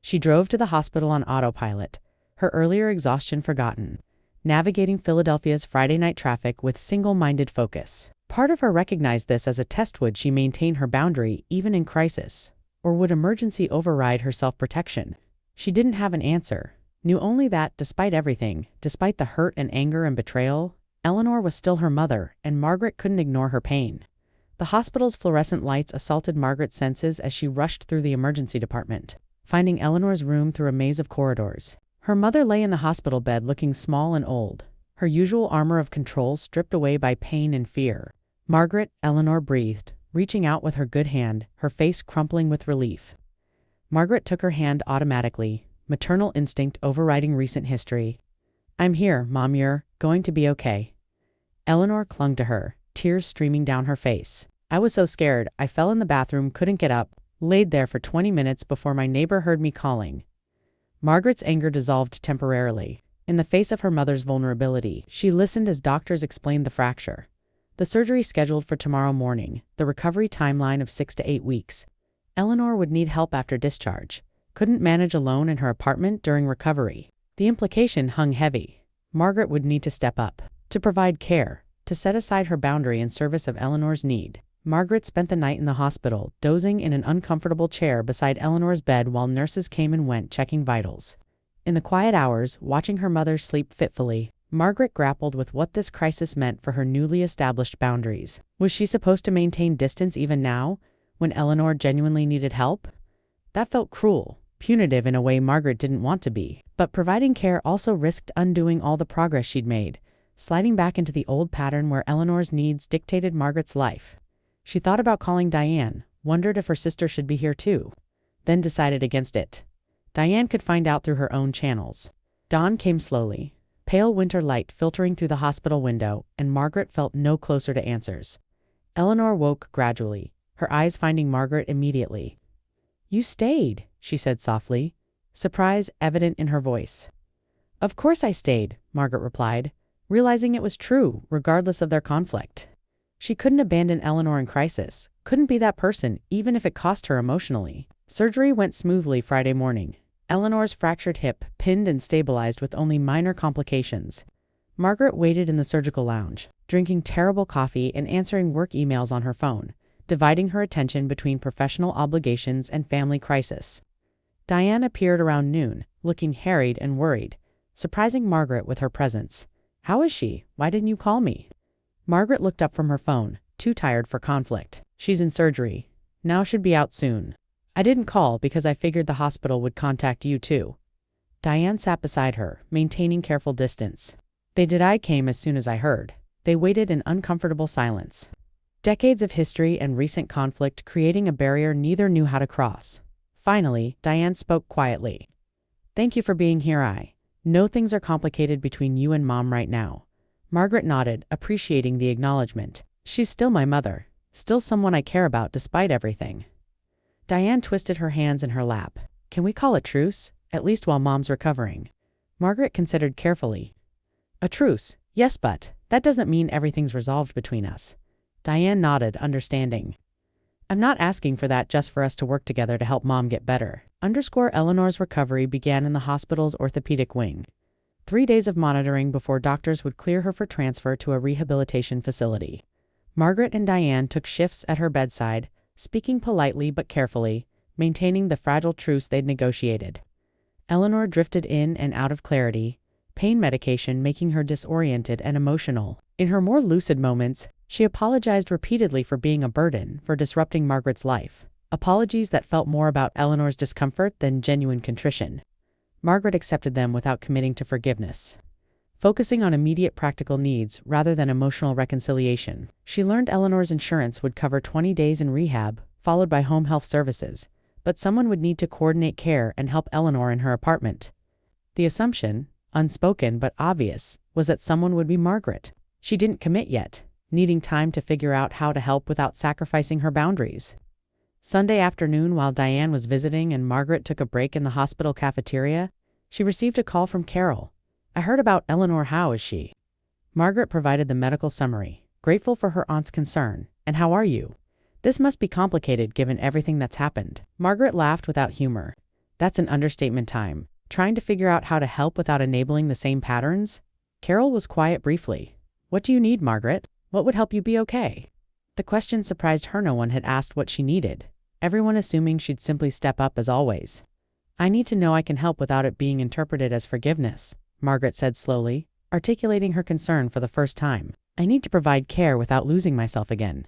She drove to the hospital on autopilot, her earlier exhaustion forgotten, navigating Philadelphia's Friday night traffic with single-minded focus. Part of her recognized this as a test: would she maintain her boundary even in crisis, or would emergency override her self-protection? She didn't have an answer, knew only that, despite everything, despite the hurt and anger and betrayal, Eleanor was still her mother, and Margaret couldn't ignore her pain. The hospital's fluorescent lights assaulted Margaret's senses as she rushed through the emergency department, finding Eleanor's room through a maze of corridors. Her mother lay in the hospital bed looking small and old, her usual armor of control stripped away by pain and fear. "Margaret," Eleanor breathed, reaching out with her good hand, her face crumpling with relief. Margaret took her hand automatically, maternal instinct overriding recent history. "I'm here, Mom. You're going to be okay." Eleanor clung to her, tears streaming down her face. "I was so scared, I fell in the bathroom, couldn't get up, laid there for 20 minutes before my neighbor heard me calling." Margaret's anger dissolved temporarily. In the face of her mother's vulnerability, she listened as doctors explained the fracture. The surgery scheduled for tomorrow morning, the recovery timeline of 6 to 8 weeks. Eleanor would need help after discharge, couldn't manage alone in her apartment during recovery. The implication hung heavy. Margaret would need to step up, to provide care, to set aside her boundary in service of Eleanor's need. Margaret spent the night in the hospital, dozing in an uncomfortable chair beside Eleanor's bed while nurses came and went checking vitals. In the quiet hours, watching her mother sleep fitfully, Margaret grappled with what this crisis meant for her newly established boundaries. Was she supposed to maintain distance even now, when Eleanor genuinely needed help? That felt cruel, punitive in a way Margaret didn't want to be. But providing care also risked undoing all the progress she'd made, sliding back into the old pattern where Eleanor's needs dictated Margaret's life. She thought about calling Diane, wondered if her sister should be here too, then decided against it. Diane could find out through her own channels. Dawn came slowly, pale winter light filtering through the hospital window, and Margaret felt no closer to answers. Eleanor woke gradually, her eyes finding Margaret immediately. "You stayed," she said softly, surprise evident in her voice. "Of course I stayed," Margaret replied, realizing it was true, regardless of their conflict. She couldn't abandon Eleanor in crisis, couldn't be that person, even if it cost her emotionally. Surgery went smoothly Friday morning. Eleanor's fractured hip pinned and stabilized with only minor complications. Margaret waited in the surgical lounge, drinking terrible coffee and answering work emails on her phone, dividing her attention between professional obligations and family crisis. Diane appeared around noon, looking harried and worried, surprising Margaret with her presence. "How is she? Why didn't you call me?" Margaret looked up from her phone, too tired for conflict. "She's in surgery. Now should be out soon. I didn't call because I figured the hospital would contact you too." Diane sat beside her, maintaining careful distance. "They did. I came as soon as I heard." They waited in uncomfortable silence. Decades of history and recent conflict creating a barrier neither knew how to cross. Finally, Diane spoke quietly. "Thank you for being here. I know things are complicated between you and Mom right now." Margaret nodded, appreciating the acknowledgement. "She's still my mother, still someone I care about despite everything." Diane twisted her hands in her lap. "Can we call a truce, at least while Mom's recovering?" Margaret considered carefully. "A truce? Yes, but that doesn't mean everything's resolved between us." Diane nodded, understanding. "I'm not asking for that, just for us to work together to help Mom get better." Eleanor's recovery began in the hospital's orthopedic wing. 3 days of monitoring before doctors would clear her for transfer to a rehabilitation facility. Margaret and Diane took shifts at her bedside, speaking politely but carefully, maintaining the fragile truce they'd negotiated. Eleanor drifted in and out of clarity, pain medication making her disoriented and emotional. In her more lucid moments, she apologized repeatedly for being a burden, for disrupting Margaret's life. Apologies that felt more about Eleanor's discomfort than genuine contrition. Margaret accepted them without committing to forgiveness. Focusing on immediate practical needs rather than emotional reconciliation, she learned Eleanor's insurance would cover 20 days in rehab, followed by home health services, but someone would need to coordinate care and help Eleanor in her apartment. The assumption, unspoken but obvious, was that someone would be Margaret. She didn't commit yet, needing time to figure out how to help without sacrificing her boundaries. Sunday afternoon, while Diane was visiting and Margaret took a break in the hospital cafeteria, she received a call from Carol. "I heard about Eleanor. How is she?" Margaret provided the medical summary, grateful for her aunt's concern. "And how are you? This must be complicated given everything that's happened." Margaret laughed without humor. "That's an understatement. Time trying to figure out how to help without enabling the same patterns?" Carol was quiet briefly. "What do you need, Margaret? What would help you be okay?" The question surprised her. No one had asked what she needed, everyone assuming she'd simply step up as always. "I need to know I can help without it being interpreted as forgiveness," Margaret said slowly, articulating her concern for the first time. "I need to provide care without losing myself again."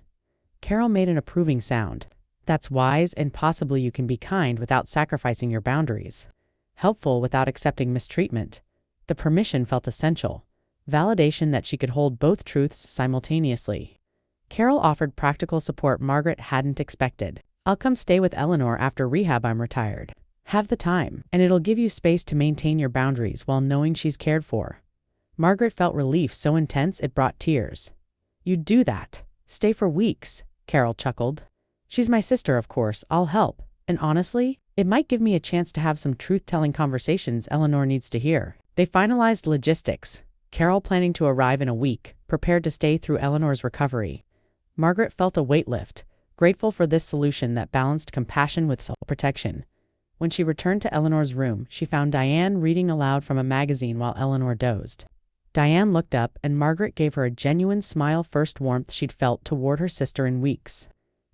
Carol made an approving sound. "That's wise, and possibly you can be kind without sacrificing your boundaries. Helpful without accepting mistreatment." The permission felt essential, validation that she could hold both truths simultaneously. Carol offered practical support Margaret hadn't expected. "I'll come stay with Eleanor after rehab. I'm retired. Have the time, and it'll give you space to maintain your boundaries while knowing she's cared for." Margaret felt relief so intense it brought tears. "You'd do that? Stay for weeks?" Carol chuckled. "She's my sister, of course. I'll help. And honestly, it might give me a chance to have some truth-telling conversations Eleanor needs to hear." They finalized logistics, Carol planning to arrive in a week, prepared to stay through Eleanor's recovery. Margaret felt a weight lift, grateful for this solution that balanced compassion with self-protection. When she returned to Eleanor's room, she found Diane reading aloud from a magazine while Eleanor dozed. Diane looked up, and Margaret gave her a genuine smile, first warmth she'd felt toward her sister in weeks.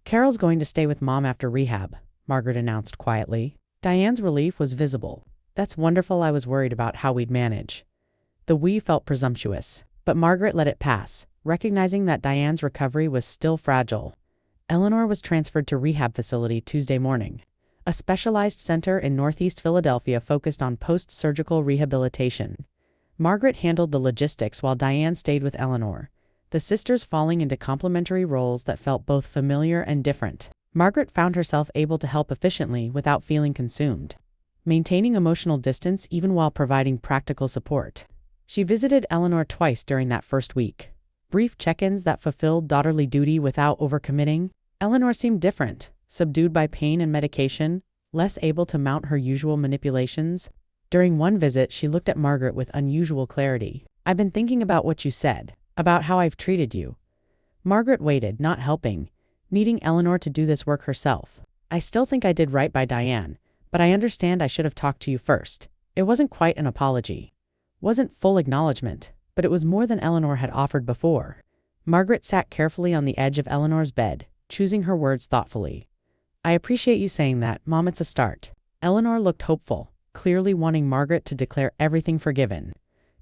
"Carol's going to stay with Mom after rehab," Margaret announced quietly. Diane's relief was visible. "That's wonderful. I was worried about how we'd manage." The "we" felt presumptuous, but Margaret let it pass, recognizing that Diane's recovery was still fragile. Eleanor was transferred to rehab facility Tuesday morning, a specialized center in Northeast Philadelphia focused on post-surgical rehabilitation. Margaret handled the logistics while Diane stayed with Eleanor, the sisters falling into complementary roles that felt both familiar and different. Margaret found herself able to help efficiently without feeling consumed, maintaining emotional distance even while providing practical support. She visited Eleanor twice during that first week. Brief check-ins that fulfilled daughterly duty without overcommitting. Eleanor seemed different, subdued by pain and medication, less able to mount her usual manipulations. During one visit, she looked at Margaret with unusual clarity. "I've been thinking about what you said, about how I've treated you." Margaret waited, not helping, needing Eleanor to do this work herself. "I still think I did right by Diane, but I understand I should have talked to you first." It wasn't quite an apology. Wasn't full acknowledgement, but it was more than Eleanor had offered before. Margaret sat carefully on the edge of Eleanor's bed, choosing her words thoughtfully. "I appreciate you saying that, Mom. It's a start." Eleanor looked hopeful, clearly wanting Margaret to declare everything forgiven.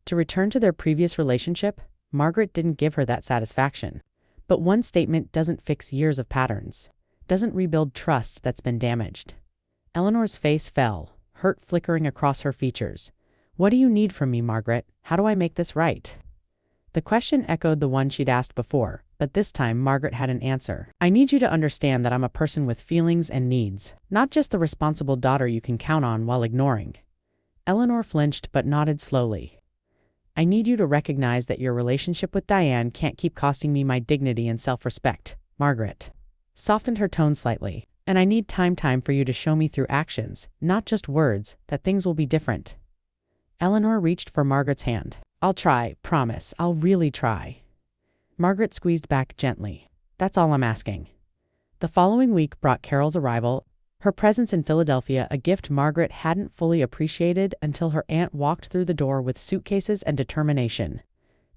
To return to their previous relationship, Margaret didn't give her that satisfaction. But one statement doesn't fix years of patterns, doesn't rebuild trust that's been damaged. Eleanor's face fell, hurt flickering across her features. "What do you need from me, Margaret? How do I make this right?" The question echoed the one she'd asked before, but this time Margaret had an answer. "I need you to understand that I'm a person with feelings and needs, not just the responsible daughter you can count on while ignoring." Eleanor flinched but nodded slowly. "I need you to recognize that your relationship with Diane can't keep costing me my dignity and self-respect." Margaret softened her tone slightly. "And I need time for you to show me through actions, not just words, that things will be different." Eleanor reached for Margaret's hand. "I'll try, promise, I'll really try." Margaret squeezed back gently. "That's all I'm asking." The following week brought Carol's arrival, her presence in Philadelphia a gift Margaret hadn't fully appreciated until her aunt walked through the door with suitcases and determination.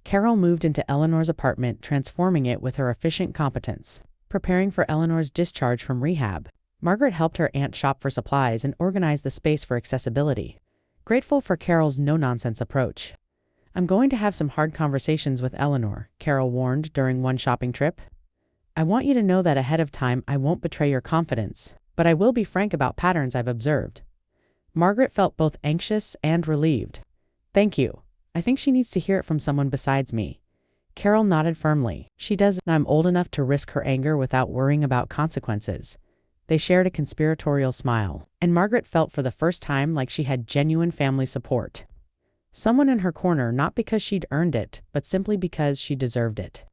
Carol moved into Eleanor's apartment, transforming it with her efficient competence. Preparing for Eleanor's discharge from rehab, Margaret helped her aunt shop for supplies and organize the space for accessibility. Grateful for Carol's no-nonsense approach. "I'm going to have some hard conversations with Eleanor," Carol warned during one shopping trip. "I want you to know that ahead of time I won't betray your confidence, but I will be frank about patterns I've observed." Margaret felt both anxious and relieved. "Thank you. I think she needs to hear it from someone besides me." Carol nodded firmly. "She does, and I'm old enough to risk her anger without worrying about consequences." They shared a conspiratorial smile, and Margaret felt for the first time like she had genuine family support. Someone in her corner, not because she'd earned it, but simply because she deserved it.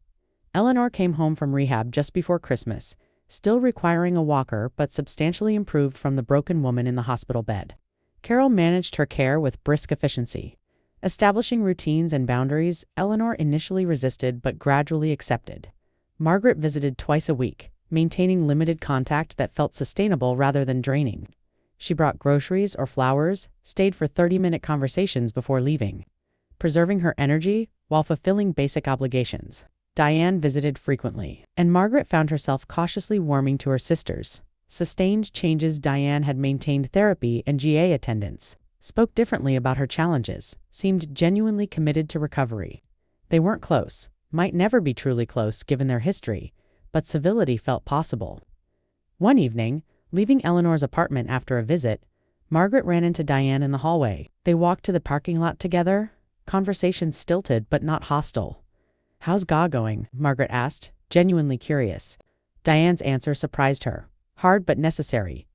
Eleanor came home from rehab just before Christmas, still requiring a walker but substantially improved from the broken woman in the hospital bed. Carol managed her care with brisk efficiency. Establishing routines and boundaries, Eleanor initially resisted but gradually accepted. Margaret visited twice a week, maintaining limited contact that felt sustainable rather than draining. She brought groceries or flowers, stayed for 30-minute conversations before leaving, preserving her energy while fulfilling basic obligations. Diane visited frequently, and Margaret found herself cautiously warming to her sisters. Sustained changes. Diane had maintained therapy and GA attendance, spoke differently about her challenges, seemed genuinely committed to recovery. They weren't close, might never be truly close given their history, but civility felt possible. One evening, leaving Eleanor's apartment after a visit, Margaret ran into Diane in the hallway. They walked to the parking lot together, conversation stilted but not hostile. "How's Ga going?" Margaret asked, genuinely curious. Diane's answer surprised her. "Hard but necessary.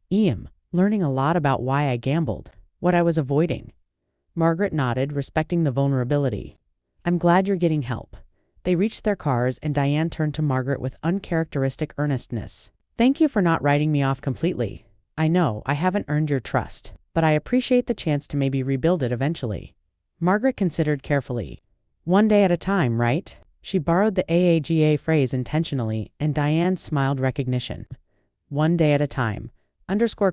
Learning a lot about why I gambled, what I was avoiding." Margaret nodded, respecting the vulnerability. "I'm glad you're getting help." They reached their cars and Diane turned to Margaret with uncharacteristic earnestness. "Thank you for not writing me off completely. I know I haven't earned your trust, but I appreciate the chance to maybe rebuild it eventually." Margaret considered carefully. "One day at a time, right?" She borrowed the AAGA phrase intentionally, and Diane smiled recognition. One day at a time.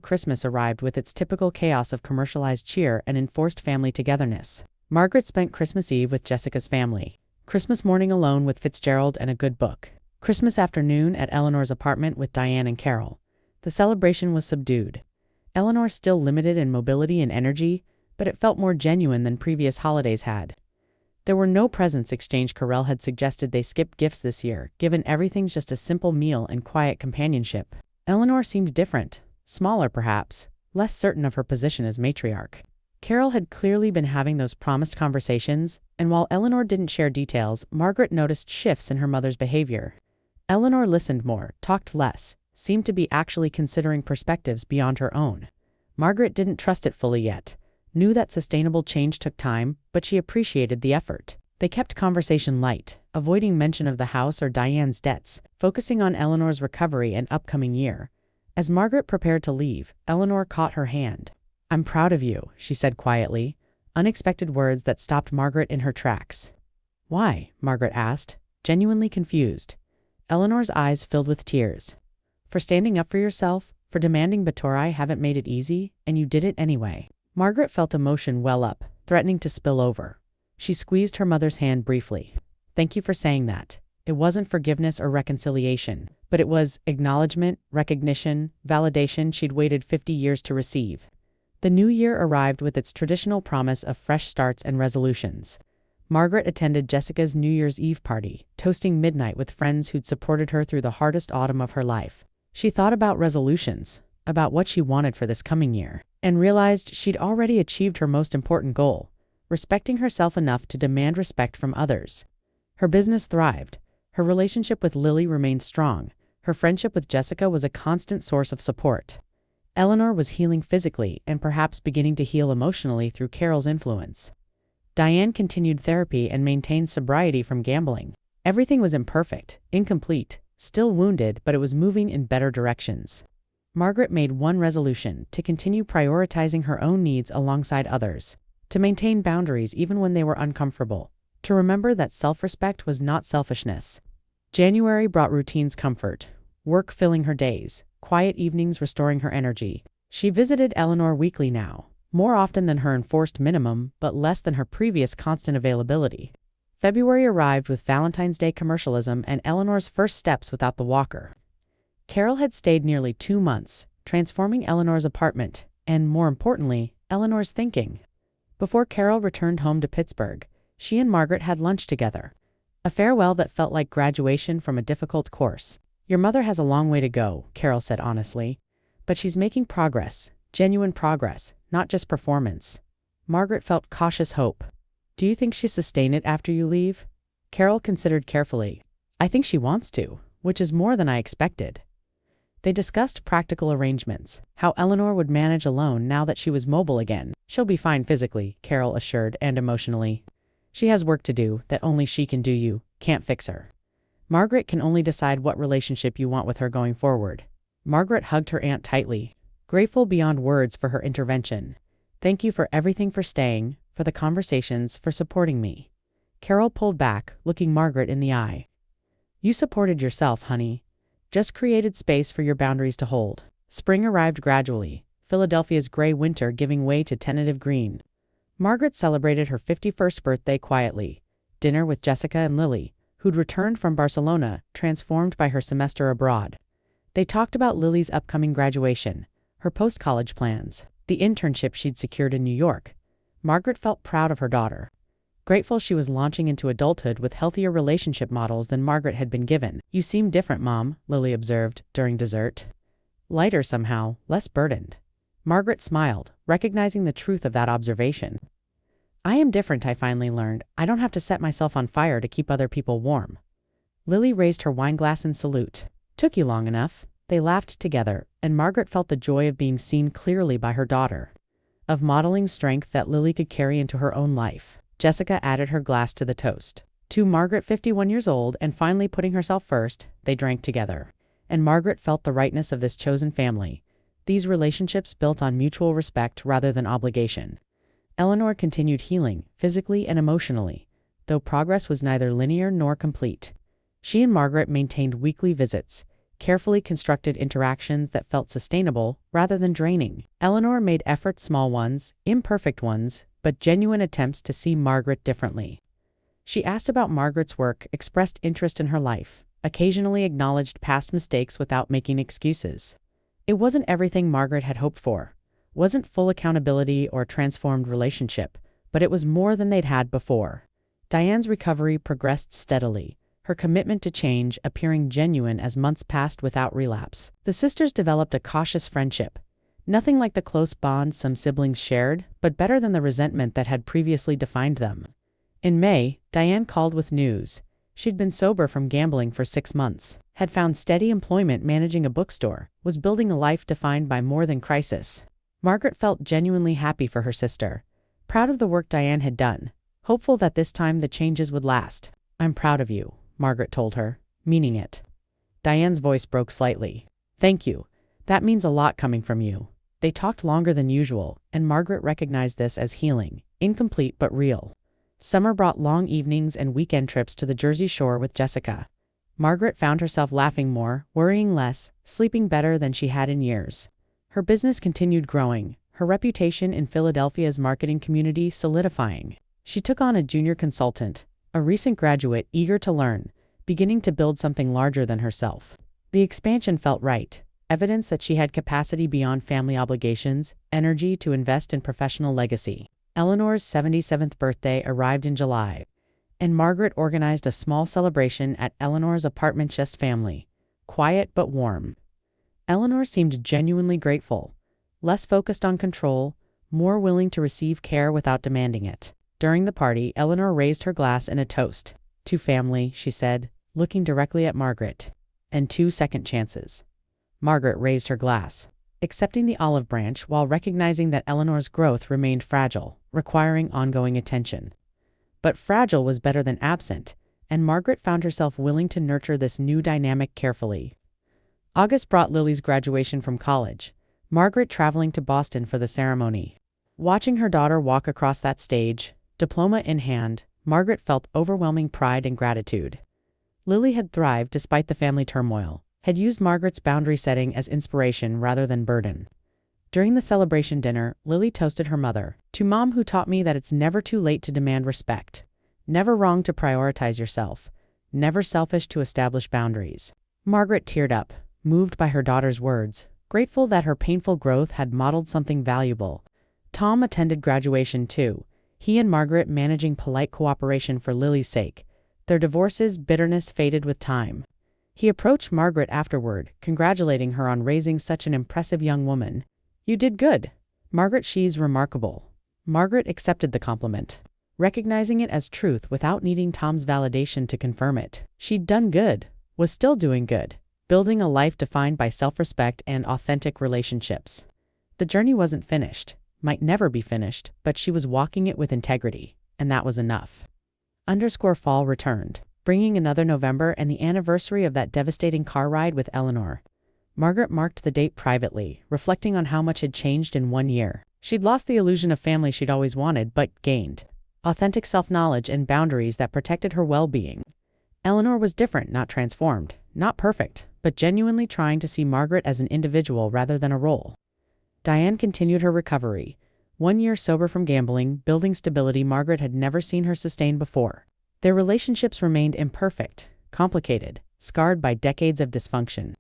Christmas arrived with its typical chaos of commercialized cheer and enforced family togetherness. Margaret spent Christmas Eve with Jessica's family, Christmas morning alone with Fitzgerald and a good book, Christmas afternoon at Eleanor's apartment with Diane and Carol. The celebration was subdued. Eleanor still limited in mobility and energy, but it felt more genuine than previous holidays had. There were no presents exchanged. Carell had suggested they skip gifts this year, given everything's just a simple meal and quiet companionship. Eleanor seemed different, smaller perhaps, less certain of her position as matriarch. Carol had clearly been having those promised conversations, and while Eleanor didn't share details, Margaret noticed shifts in her mother's behavior. Eleanor listened more, talked less, seemed to be actually considering perspectives beyond her own. Margaret didn't trust it fully yet, knew that sustainable change took time, but she appreciated the effort. They kept conversation light, avoiding mention of the house or Diane's debts, focusing on Eleanor's recovery and upcoming year. As Margaret prepared to leave, Eleanor caught her hand. "I'm proud of you," she said quietly, unexpected words that stopped Margaret in her tracks. "Why?" Margaret asked, genuinely confused. Eleanor's eyes filled with tears. "For standing up for yourself, for demanding Batorai haven't made it easy, and you did it anyway." Margaret felt emotion well up, threatening to spill over. She squeezed her mother's hand briefly. "Thank you for saying that. It wasn't forgiveness or reconciliation, but it was acknowledgement, recognition, validation she'd waited 50 years to receive." The new year arrived with its traditional promise of fresh starts and resolutions. Margaret attended Jessica's New Year's Eve party, toasting midnight with friends who'd supported her through the hardest autumn of her life. She thought about resolutions, about what she wanted for this coming year, and realized she'd already achieved her most important goal, respecting herself enough to demand respect from others. Her business thrived. Her relationship with Lily remained strong. Her friendship with Jessica was a constant source of support. Eleanor was healing physically and perhaps beginning to heal emotionally through Carol's influence. Diane continued therapy and maintained sobriety from gambling. Everything was imperfect, incomplete, still wounded, but it was moving in better directions. Margaret made one resolution: to continue prioritizing her own needs alongside others, to maintain boundaries even when they were uncomfortable, to remember that self-respect was not selfishness. January brought routine's comfort, work filling her days, quiet evenings restoring her energy. She visited Eleanor weekly now, more often than her enforced minimum, but less than her previous constant availability. February arrived with Valentine's Day commercialism and Eleanor's first steps without the walker. Carol had stayed nearly 2 months, transforming Eleanor's apartment, and more importantly, Eleanor's thinking. Before Carol returned home to Pittsburgh, she and Margaret had lunch together. A farewell that felt like graduation from a difficult course. "Your mother has a long way to go," Carol said honestly. "But she's making progress, genuine progress, not just performance." Margaret felt cautious hope. "Do you think she'll sustain it after you leave?" Carol considered carefully. "I think she wants to, which is more than I expected." They discussed practical arrangements, how Eleanor would manage alone now that she was mobile again. "She'll be fine physically," Carol assured, and emotionally. "She has work to do that only she can do. You can't fix her. Margaret can only decide what relationship you want with her going forward." Margaret hugged her aunt tightly, grateful beyond words for her intervention. "Thank you for everything, for staying, for the conversations, for supporting me." Carol pulled back, looking Margaret in the eye. "You supported yourself, honey. Just created space for your boundaries to hold." Spring arrived gradually, Philadelphia's gray winter giving way to tentative green. Margaret celebrated her 51st birthday quietly. Dinner with Jessica and Lily, who'd returned from Barcelona, transformed by her semester abroad. They talked about Lily's upcoming graduation, her post-college plans, the internship she'd secured in New York. Margaret felt proud of her daughter, grateful she was launching into adulthood with healthier relationship models than Margaret had been given. "You seem different, Mom," Lily observed during dessert. "Lighter somehow, less burdened." Margaret smiled, recognizing the truth of that observation. "I am different, I finally learned. I don't have to set myself on fire to keep other people warm." Lily raised her wine glass in salute. "Took you long enough." They laughed together, and Margaret felt the joy of being seen clearly by her daughter, of modeling strength that Lily could carry into her own life. Jessica added her glass to the toast. To Margaret, 51 years old, and finally putting herself first, they drank together. And Margaret felt the rightness of this chosen family, these relationships built on mutual respect rather than obligation. Eleanor continued healing, physically and emotionally, though progress was neither linear nor complete. She and Margaret maintained weekly visits, carefully constructed interactions that felt sustainable rather than draining. Eleanor made efforts, small ones, imperfect ones, but genuine attempts to see Margaret differently. She asked about Margaret's work, expressed interest in her life, occasionally acknowledged past mistakes without making excuses. It wasn't everything Margaret had hoped for, wasn't full accountability or transformed relationship, but it was more than they'd had before. Diane's recovery progressed steadily, her commitment to change appearing genuine as months passed without relapse. The sisters developed a cautious friendship. Nothing like the close bond some siblings shared, but better than the resentment that had previously defined them. In May, Diane called with news. She'd been sober from gambling for 6 months, had found steady employment managing a bookstore, was building a life defined by more than crisis. Margaret felt genuinely happy for her sister, proud of the work Diane had done, hopeful that this time the changes would last. "I'm proud of you," Margaret told her, meaning it. Diane's voice broke slightly. "Thank you. That means a lot coming from you." They talked longer than usual, and Margaret recognized this as healing, incomplete but real. Summer brought long evenings and weekend trips to the Jersey Shore with Jessica. Margaret found herself laughing more, worrying less, sleeping better than she had in years. Her business continued growing, her reputation in Philadelphia's marketing community solidifying. She took on a junior consultant, a recent graduate eager to learn, beginning to build something larger than herself. The expansion felt right, evidence that she had capacity beyond family obligations, energy to invest in professional legacy. Eleanor's 77th birthday arrived in July, and Margaret organized a small celebration at Eleanor's apartment. Just family, quiet but warm. Eleanor seemed genuinely grateful, less focused on control, more willing to receive care without demanding it. During the party, Eleanor raised her glass in a toast. "To family," she said, looking directly at Margaret. "And 2 second chances." Margaret raised her glass, accepting the olive branch while recognizing that Eleanor's growth remained fragile, requiring ongoing attention. But fragile was better than absent, and Margaret found herself willing to nurture this new dynamic carefully. August brought Lily's graduation from college, Margaret traveling to Boston for the ceremony. Watching her daughter walk across that stage, diploma in hand, Margaret felt overwhelming pride and gratitude. Lily had thrived despite the family turmoil, had used Margaret's boundary setting as inspiration rather than burden. During the celebration dinner, Lily toasted her mother, "To Mom who taught me that it's never too late to demand respect, never wrong to prioritize yourself, never selfish to establish boundaries." Margaret teared up, moved by her daughter's words, grateful that her painful growth had modeled something valuable. Tom attended graduation too, he and Margaret managing polite cooperation for Lily's sake. Their divorce's bitterness faded with time. He approached Margaret afterward, congratulating her on raising such an impressive young woman. "You did good, Margaret. She's remarkable." Margaret accepted the compliment, recognizing it as truth without needing Tom's validation to confirm it. She'd done good, was still doing good, building a life defined by self-respect and authentic relationships. The journey wasn't finished, might never be finished, but she was walking it with integrity, and that was enough. Fall returned, bringing another November and the anniversary of that devastating car ride with Eleanor. Margaret marked the date privately, reflecting on how much had changed in 1 year. She'd lost the illusion of family she'd always wanted, but gained authentic self-knowledge and boundaries that protected her well-being. Eleanor was different, not transformed, not perfect, but genuinely trying to see Margaret as an individual rather than a role. Diane continued her recovery. 1 year sober from gambling, building stability Margaret had never seen her sustain before. Their relationships remained imperfect, complicated, scarred by decades of dysfunction.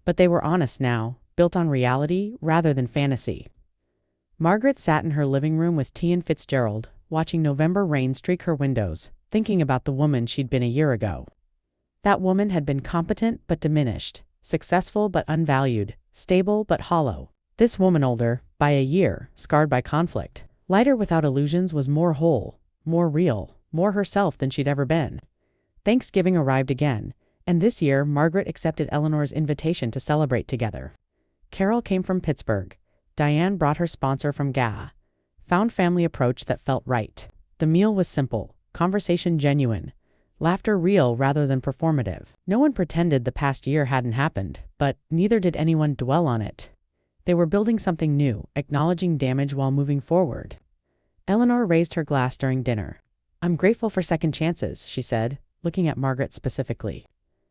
But they were honest now, built on reality rather than fantasy. Margaret sat in her living room with tea and Fitzgerald, watching November rain streak her windows, thinking about the woman she'd been a year ago. That woman had been competent but diminished, successful but unvalued, stable but hollow. This woman, older by a year, scarred by conflict, lighter without illusions, was more whole, more real, more herself than she'd ever been. Thanksgiving arrived again, and this year Margaret accepted Eleanor's invitation to celebrate together. Carol came from Pittsburgh. Diane brought her sponsor from GA. Found family approach that felt right. The meal was simple, conversation genuine, laughter real rather than performative. No one pretended the past year hadn't happened, but neither did anyone dwell on it. They were building something new, acknowledging damage while moving forward. Eleanor raised her glass during dinner. "I'm grateful for second chances," she said, looking at Margaret specifically.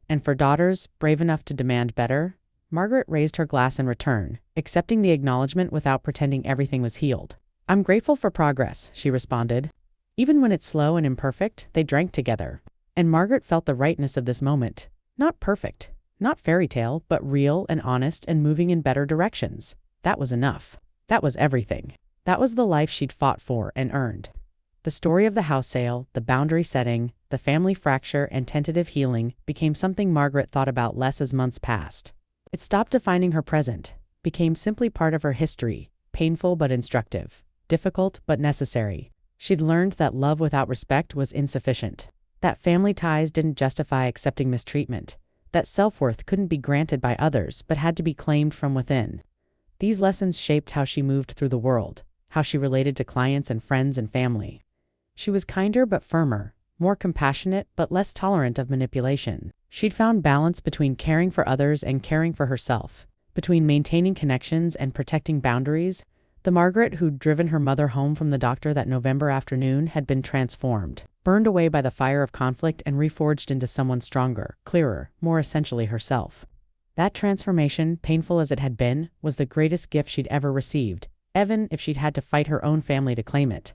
"And for daughters, brave enough to demand better?" Margaret raised her glass in return, accepting the acknowledgement without pretending everything was healed. "I'm grateful for progress," she responded. Even when it's slow and imperfect, they drank together. And Margaret felt the rightness of this moment. Not perfect, not fairy tale, but real and honest and moving in better directions. That was enough. That was everything. That was the life she'd fought for and earned. The story of the house sale, the boundary setting, the family fracture, and tentative healing became something Margaret thought about less as months passed. It stopped defining her present, became simply part of her history, painful but instructive, difficult but necessary. She'd learned that love without respect was insufficient, that family ties didn't justify accepting mistreatment, that self-worth couldn't be granted by others but had to be claimed from within. These lessons shaped how she moved through the world, how she related to clients and friends and family. She was kinder but firmer, more compassionate but less tolerant of manipulation. She'd found balance between caring for others and caring for herself, between maintaining connections and protecting boundaries. The Margaret who'd driven her mother home from the doctor that November afternoon had been transformed, burned away by the fire of conflict and reforged into someone stronger, clearer, more essentially herself. That transformation, painful as it had been, was the greatest gift she'd ever received, even if she'd had to fight her own family to claim it.